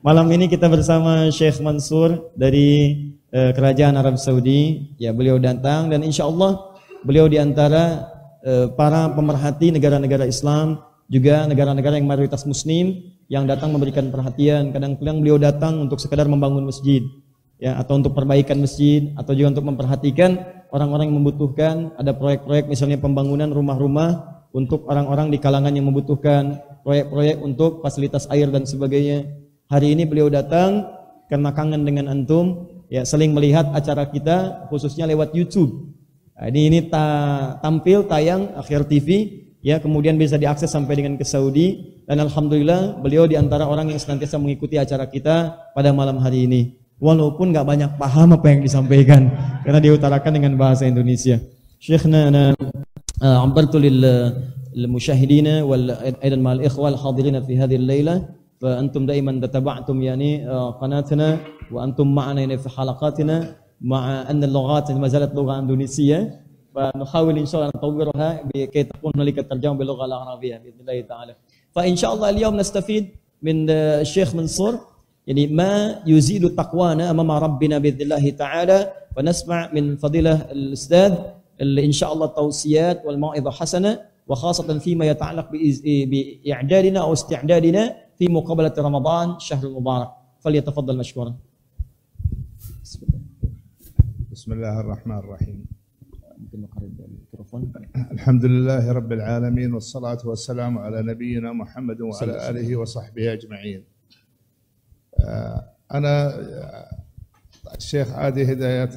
Malam ini kita bersama Syekh Mansur dari Kerajaan Arab Saudi. Ya, beliau datang dan insya Allah beliau diantara para pemerhati negara-negara Islam, juga negara-negara yang mayoritas Muslim yang datang memberikan perhatian. Kadang-kadang beliau datang untuk sekedar membangun masjid, ya, atau untuk perbaikan masjid, atau juga untuk memperhatikan orang-orang yang membutuhkan. Ada proyek-proyek misalnya pembangunan rumah-rumah untuk orang-orang di kalangan yang membutuhkan, proyek-proyek untuk fasilitas air dan sebagainya. Hari ini beliau datang karena kangen dengan antum, ya, saling melihat acara kita khususnya lewat YouTube. Nah, ini tampil tayang Akhir TV, ya, kemudian bisa diakses sampai dengan ke Saudi, dan alhamdulillah beliau diantara orang yang senantiasa mengikuti acara kita pada malam hari ini. Walaupun nggak banyak paham apa yang disampaikan karena diutarakan dengan bahasa Indonesia. Syekhna ana ambartu lil musyahidina wal aidan ma'al ikhwal hadirin fi hadhihi al-lailah. فأنتم دائما تتبعتم يعني قناتنا وأنتم معنا يعني في حلقاتنا، مع أن اللغات ما زالت لغة إندونيسية، فنحاول إن شاء الله نطورها لكي تكون هنالك ترجمة باللغة العربية بإذن الله تعالى. فإن شاء الله اليوم نستفيد من الشيخ منصور يعني ما يزيد تقوانا أمام ربنا بإذن الله تعالى، ونسمع من فضيلة الأستاذ إن شاء الله التوصيات والموعظة حسنة، وخاصة فيما يتعلق بإعدادنا أو استعدادنا في مقابلة رمضان شهر المبارك. فليتفضل مشكورا. بسم الله الرحمن الرحيم. الحمد لله رب العالمين، والصلاة والسلام على نبينا محمد وعلى آله وصحبه أجمعين. أنا الشيخ عادي هداية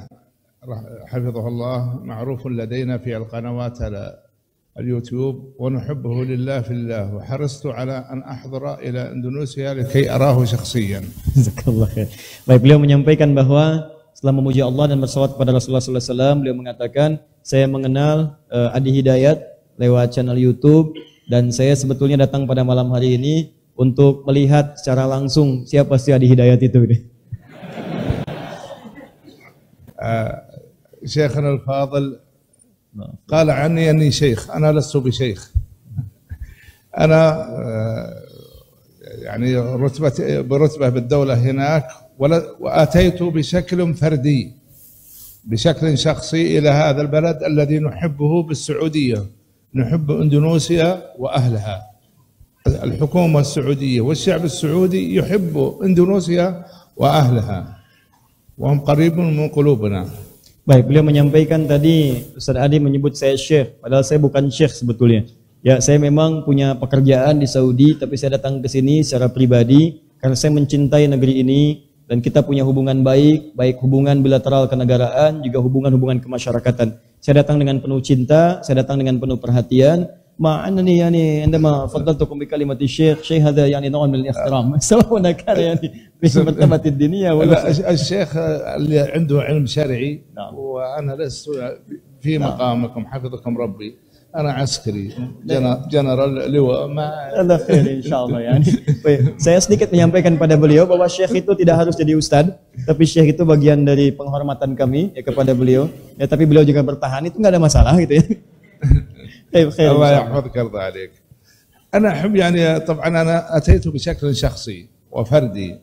حفظه الله معروف لدينا في القنوات على اليوتيوب، ونحبه لله في الله، وحرصت على أن أحضر إلى إندونيسيا لكي أراه شخصيا. Jazakallah khair. Baik, beliau menyampaikan bahwa setelah memuji Allah dan bersalawat kepada Rasulullah SAW, beliau mengatakan, saya mengenal Adi Hidayat lewat channel YouTube, dan saya sebetulnya datang pada malam hari ini untuk melihat secara langsung siapa sih Adi Hidayat itu. Syekhna al-Fadil قال عني أني شيخ، أنا لست بشيخ، أنا يعني برتبة بالدولة هناك، وأتيت بشكل فردي بشكل شخصي إلى هذا البلد الذي نحبه بالسعودية، نحب إندونيسيا وأهلها، الحكومة السعودية والشعب السعودي يحب إندونيسيا وأهلها، وهم قريبون من قلوبنا. Baik, beliau menyampaikan tadi, Ustaz Adi menyebut saya syekh, padahal saya bukan syekh sebetulnya. Ya, saya memang punya pekerjaan di Saudi, tapi saya datang ke sini secara pribadi karena saya mencintai negeri ini, dan kita punya hubungan baik, baik hubungan bilateral kenegaraan, juga hubungan-hubungan kemasyarakatan. Saya datang dengan penuh cinta, saya datang dengan penuh perhatian. معني يعني عندما فضلتكم بكلمة الشيخ شيء هذا يعني نوع من الاحترام سواء كان يعني في مرتبة الدينية ولا الشيخ اللي عنده علم شرعي. نعم. وأنا لست في مقامكم حفظكم ربي، أنا عسكري جنرال لواء ما هذا خير إن شاء الله يعني. Saya sedikit menyampaikan pada beliau bahwa syekh itu tidak harus jadi ustadz, tapi syekh itu bagian dari penghormatan kami ya kepada beliau. Ya, tapi beliau juga bertahan, itu nggak ada masalah gitu ya. الله يحفظك ويرضى عليك. أنا أحب يعني طبعا أنا أتيت بشكل شخصي وفردي،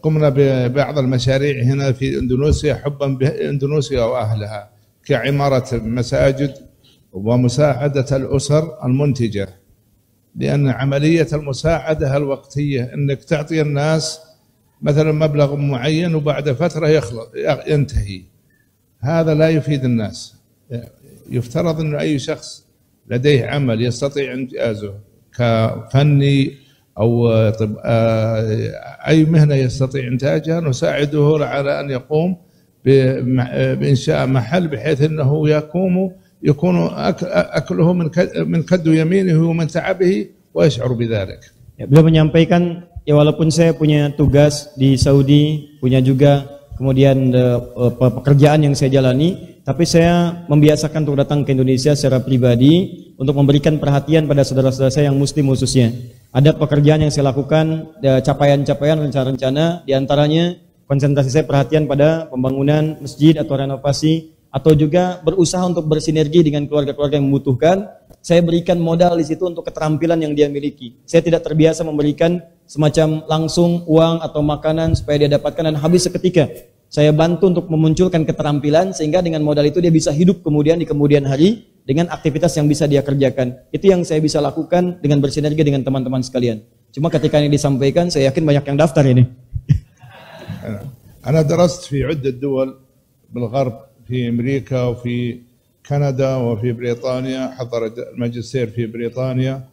قمنا ببعض المشاريع هنا في إندونيسيا حبا بإندونيسيا وأهلها، كعمارة مساجد ومساعدة الأسر المنتجة، لأن عملية المساعدة الوقتية أنك تعطي الناس مثلا مبلغ معين وبعد فترة ينتهي. هذا لا يفيد الناس. يفترض أن أي شخص لديه عمل يستطيع إنجازه كفني أو أي مهنة يستطيع إنتاجها نساعده على أن يقوم بإنشاء محل بحيث أنه يكون أكله من كد يمينه ومن تعبه ويشعر بذلك. Beliau menyampaikan, ya walaupun saya punya tugas di Saudi, punya juga kemudian pekerjaan yang saya jalani, tapi saya membiasakan untuk datang ke Indonesia secara pribadi untuk memberikan perhatian pada saudara-saudara saya yang muslim khususnya. Ada pekerjaan yang saya lakukan, capaian-capaian, rencana-rencana, diantaranya konsentrasi saya perhatian pada pembangunan masjid atau renovasi, atau juga berusaha untuk bersinergi dengan keluarga-keluarga yang membutuhkan. Saya berikan modal di situ untuk keterampilan yang dia miliki. Saya tidak terbiasa memberikan semacam langsung uang atau makanan supaya dia dapatkan dan habis seketika. Saya bantu untuk memunculkan keterampilan sehingga dengan modal itu dia bisa hidup kemudian di kemudian hari dengan aktivitas yang bisa dia kerjakan. Itu yang saya bisa lakukan dengan bersinergi dengan teman-teman sekalian. Cuma ketika ini disampaikan, saya yakin banyak yang daftar ini. أنا درست في عدة دول بالغرب في أمريكا وفي كندا وفي بريطانيا، حضرت الماجستير في بريطانيا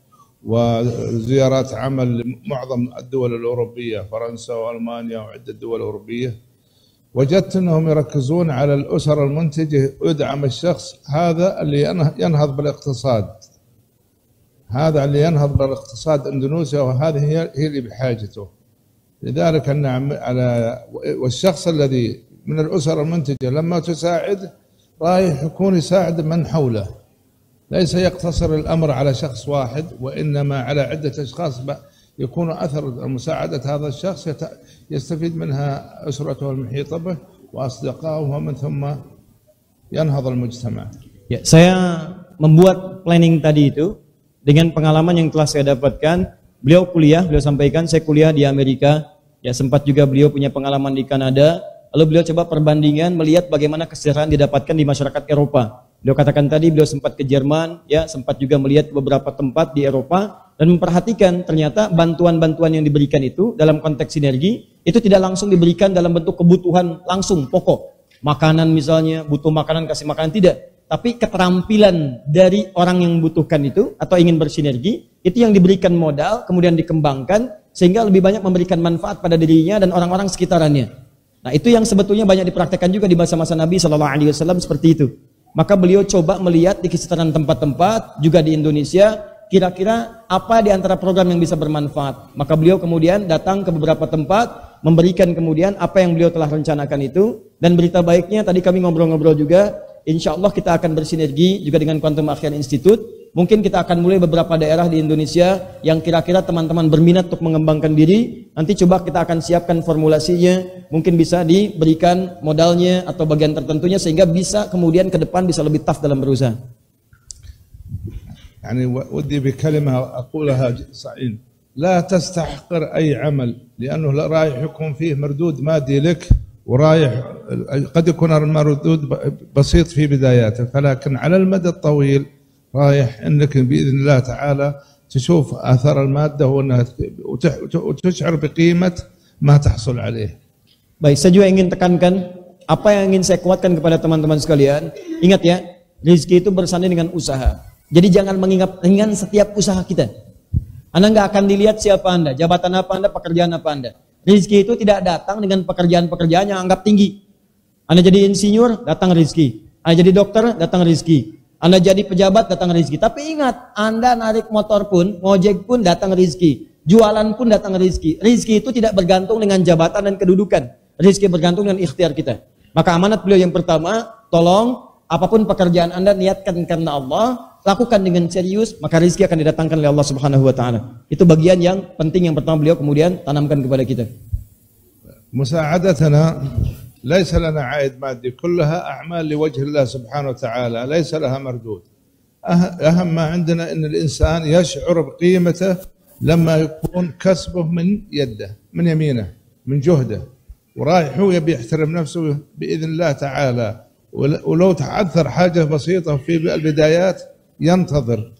وزيارات عمل لمعظم الدول الأوروبية فرنسا وألمانيا وعدة دول أوروبية. وجدت أنهم يركزون على الأسر المنتجة ويدعم الشخص هذا اللي ينهض بالاقتصاد، هذا اللي ينهض بالاقتصاد إندونيسيا، وهذه هي اللي بحاجته. لذلك والشخص الذي من الأسر المنتجة لما تساعد رايح يكون يساعد من حوله، ليس يقتصر الأمر على شخص واحد وإنما على عدة أشخاص يكون أثر مساعدة هذا الشخص يستفيد منها أسرته المحيطة به وأصدقائه ومن ثم ينهض المجتمع. Ya, saya membuat planning tadi itu dengan pengalaman yang telah saya dapatkan. Beliau sampaikan saya kuliah di Amerika, ya sempat juga beliau punya pengalaman di Kanada. Lalu beliau coba perbandingan melihat bagaimana kesejahteraan didapatkan di masyarakat Eropa. Beliau katakan tadi beliau sempat ke Jerman, ya sempat juga melihat beberapa tempat di Eropa dan memperhatikan ternyata bantuan-bantuan yang diberikan itu dalam konteks sinergi itu tidak langsung diberikan dalam bentuk kebutuhan langsung pokok. Makanan misalnya, butuh makanan kasih makanan, tidak. Tapi keterampilan dari orang yang membutuhkan itu atau ingin bersinergi itu yang diberikan modal kemudian dikembangkan sehingga lebih banyak memberikan manfaat pada dirinya dan orang-orang sekitarannya. Nah, itu yang sebetulnya banyak dipraktekkan juga di masa-masa Nabi SAW seperti itu. Maka beliau coba melihat di sekitaran tempat-tempat juga di Indonesia, kira-kira apa di antara program yang bisa bermanfaat. Maka beliau kemudian datang ke beberapa tempat, memberikan kemudian apa yang beliau telah rencanakan itu. Dan berita baiknya tadi kami ngobrol-ngobrol juga, insya Allah kita akan bersinergi juga dengan Quantum Akhian Institute. Mungkin kita akan mulai beberapa daerah di Indonesia yang kira-kira teman-teman berminat untuk mengembangkan diri. Nanti coba kita akan siapkan formulasinya, mungkin bisa diberikan modalnya atau bagian tertentunya sehingga bisa kemudian ke depan bisa lebih tough dalam berusaha. يعني ودي بكلمة أقولها سعيد، لا تستحقر أي عمل لأنه رايح يكون فيه مردود مادي لك ورايح قد يكون المردود بسيط في بداياته، ولكن على المدى الطويل رايح انك باذن الله تعالى تشوف اثار الماده وتشعر بقيمه ما تحصل عليه. Baik, saya juga ingin tekankan apa yang ingin saya kuatkan kepada teman-teman sekalian. Ingat ya, rezeki itu bersanding dengan usaha. Jadi jangan mengingat dengan setiap usaha kita. Anda nggak akan dilihat siapa Anda, jabatan apa Anda, pekerjaan apa Anda. Rezeki itu tidak datang dengan pekerjaan-pekerjaan yang anggap tinggi. Anda jadi insinyur, datang rezeki. Anda jadi dokter, datang rezeki. Anda jadi pejabat, datang rezeki. Tapi ingat, Anda narik motor pun, ngojek pun datang rezeki. Jualan pun datang rezeki. Rezeki itu tidak bergantung dengan jabatan dan kedudukan. Rezeki bergantung dengan ikhtiar kita. Maka amanat beliau yang pertama, tolong apapun pekerjaan Anda niatkan karena Allah, lakukan dengan serius, maka rezeki akan didatangkan oleh Allah Subhanahu wa taala. Itu bagian yang penting yang pertama beliau kemudian tanamkan kepada kita. Musa'adatana ليس لنا عائد مادي، كلها أعمال لوجه الله سبحانه وتعالى، ليس لها مردود. أهم ما عندنا أن الإنسان يشعر بقيمته لما يكون كسبه من يده، من يمينه، من جهده، ورايح هو يبي يحترم نفسه بإذن الله تعالى. ولو تعثر حاجة بسيطة في البدايات ينتظر،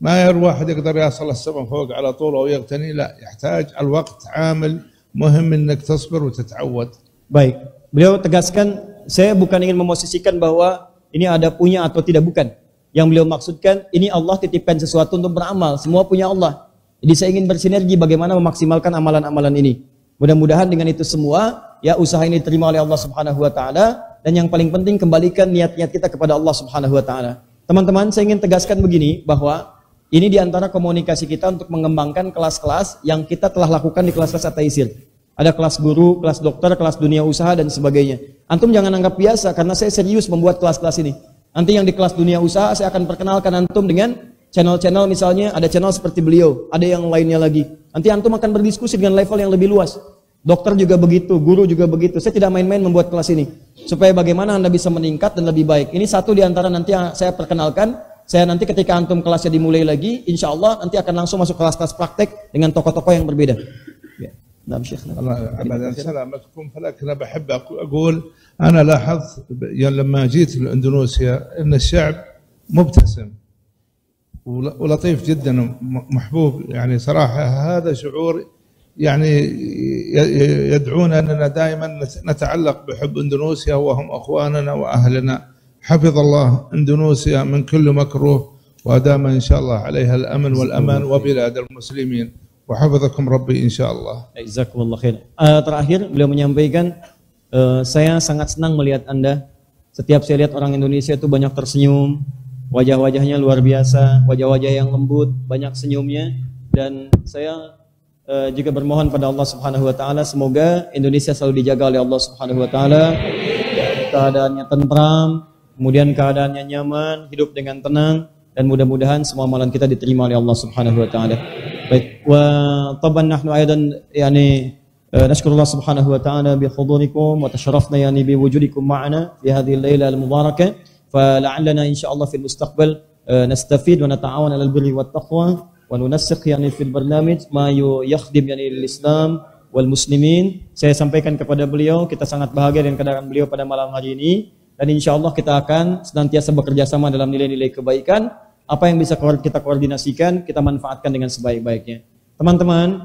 ما يروح واحد يقدر يصل السما فوق على طول أو يغتني، لا، يحتاج الوقت عامل مهم انك تصبر وتتعود. Baik, beliau tegaskan, saya bukan ingin memosisikan bahwa ini ada punya atau tidak, bukan. Yang beliau maksudkan, ini Allah titipkan sesuatu untuk beramal, semua punya Allah. Jadi saya ingin bersinergi bagaimana memaksimalkan amalan-amalan ini. Mudah-mudahan dengan itu semua, ya usaha ini diterima oleh Allah Subhanahu wa Ta'ala, dan yang paling penting kembalikan niat-niat kita kepada Allah Subhanahu wa Ta'ala. Teman-teman, saya ingin tegaskan begini, bahwa ini diantara komunikasi kita untuk mengembangkan kelas-kelas yang kita telah lakukan di kelas-kelas At-Taisir. Ada kelas guru, kelas dokter, kelas dunia usaha, dan sebagainya. Antum jangan anggap biasa, karena saya serius membuat kelas-kelas ini. Nanti yang di kelas dunia usaha, saya akan perkenalkan antum dengan channel-channel, misalnya ada channel seperti beliau, ada yang lainnya lagi. Nanti antum akan berdiskusi dengan level yang lebih luas. Dokter juga begitu, guru juga begitu. Saya tidak main-main membuat kelas ini, supaya bagaimana Anda bisa meningkat dan lebih baik. Ini satu di antara nanti yang saya perkenalkan. Saya nanti ketika antum kelasnya dimulai lagi, insya Allah nanti akan langsung masuk kelas-kelas praktek dengan tokoh-tokoh yang berbeda. Ya. Nah, Syekh. أبدا سلامتكم. فلكن بحب أقول أنا لاحظت لما جيت لإندونيسيا أن الشعب مبتسم ولطيف جدا محبوب. يعني صراحة هذا شعور يعني يدعونا أننا دائما نتعلق بحب إندونيسيا وهم أخواننا وأهلنا. حفظ الله إندونيسيا من كل مكروه وأدام إن شاء الله عليها الأمن والأمان وبلاد المسلمين وحفظكم ربي إن شاء الله. Jazakumullah khair. Terakhir beliau menyampaikan, saya sangat senang melihat Anda. Setiap saya lihat orang Indonesia itu banyak tersenyum, wajah-wajahnya luar biasa, wajah-wajah yang lembut, banyak senyumnya, dan saya juga bermohon pada Allah Subhanahu wa Ta'ala, semoga Indonesia selalu dijaga oleh Allah Subhanahu wa Ta'ala, keadaannya tentram, kemudian keadaannya nyaman, hidup dengan tenang, dan mudah-mudahan semua amalan kita diterima oleh Allah Subhanahu wa Ta'ala. Baik, wa taban nahnu aidan yani nashkurullah Subhanahu wa Ta'ala bi hudurikum wa tasharrafna yani bi wujudikum ma'ana fi hadhihi al-laila al-mubarakah, fala'allana insyaallah fil mustaqbal nastafid wa nata'awan 'alal birri wat taqwa wa nunassiq yani fil barnamij ma yakhdim yani lil-islam wal muslimin. Saya sampaikan kepada beliau, kita sangat bahagia dengan kedatangan beliau pada malam hari ini, dan insyaallah kita akan senantiasa bekerja sama dalam nilai-nilai kebaikan. Apa yang bisa kita koordinasikan, kita manfaatkan dengan sebaik-baiknya. Teman-teman,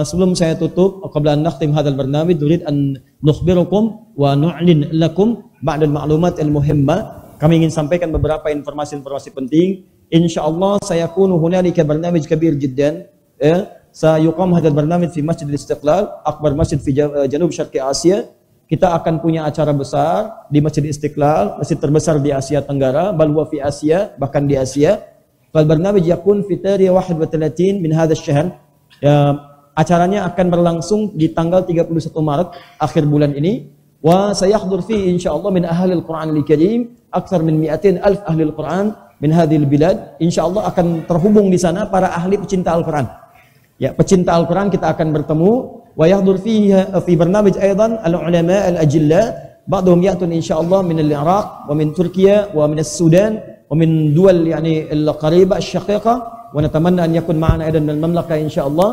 sebelum saya tutup, qabla an nakhtim hadzal barnamij, nurid an nukhbirukum wa nu'lin lakum ba'da al-ma'lumat al-muhimma. Kami ingin sampaikan beberapa informasi-informasi penting. Insyaallah sayakunu hunalika barnamij kabir jiddan. Sayuqam hadzal barnamij fi Masjid Istiqlal, akbar masjid fi Janub Syarqi Asia. Kita akan punya acara besar di Masjid Istiqlal, masjid terbesar di Asia Tenggara, bal huwa fi Asia, bahkan di Asia. Fal barnamij yakun fi tarikh 31 min hadzal syahr. Acaranya akan berlangsung di tanggal 31 Maret akhir bulan ini. Wa sayahdhur fi insyaallah min ahli al-Qur'an al-Karim akthar min 200,000 ahli al-Qur'an min hadhihi al-bilad. Insyaallah akan terhubung di sana para ahli pecinta Al-Qur'an. Ya, pecinta Al-Qur'an kita akan bertemu. ويحضر فيه في برنامج أيضا العلماء الأجلاء بعضهم يأتون إن شاء الله من العراق ومن تركيا ومن السودان ومن دول يعني القريبة الشقيقة، ونتمنى أن يكون معنا أيضا من المملكة إن شاء الله،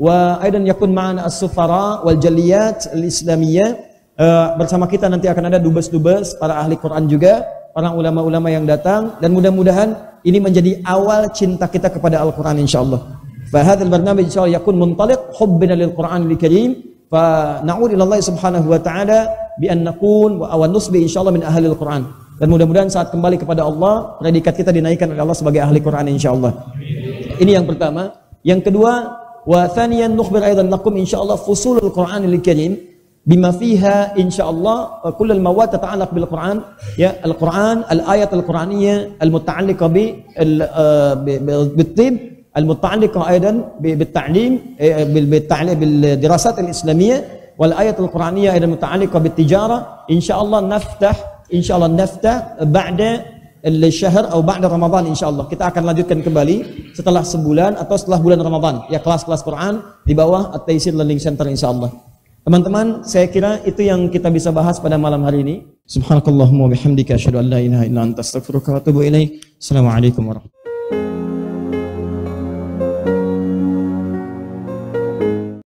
وأيضا يكون معنا السفراء والجاليات الإسلامية. Bersama kita nanti akan ada dubes-dubes para ahli Quran juga, orang ulama-ulama yang datang, dan mudah-mudahan ini menjadi awal cinta kita kepada Al-Quran insyaallah. فهذا البرنامج إن شاء الله يكون منطلق حبنا للقرآن الكريم، فنعود إلى الله سبحانه وتعالى بأن نكون أو نصبح إن شاء الله من أهل القرآن. Dan mudah-mudahan saat kembali kepada Allah, predikat kita dinaikkan oleh Allah sebagai ahli Quran insyaallah. Ini yang pertama. Yang kedua, wa thaniyan nukhbir aidan lakum insyaallah fusulul Qur'anil Karim bima fiha insyaallah kull al-mawad tata'allaq bil Qur'an, ya al-Qur'an, al-ayat al-Qur'aniyah al-muta'alliqah bit-tib, المتعلقة أيضا بالتعليم بالدراسات الإسلامية، والآية القرآنية أيضا متعلقة بالتجارة. إن شاء الله نفتح بعد الشهر أو بعد رمضان إن شاء الله. Kita akan lanjutkan kembali setelah sebulan atau setelah bulan Ramadan, ya kelas-kelas Quran di bawah At-Taisir Learning Center insyaallah. Teman-teman, saya kira itu yang kita bisa bahas pada malam hari ini. Subhanakallahumma wa bihamdika asyhadu an la ilaha illa anta astaghfiruka wa atubu ilaik. Assalamualaikum warahmatullahi wabarakatuh.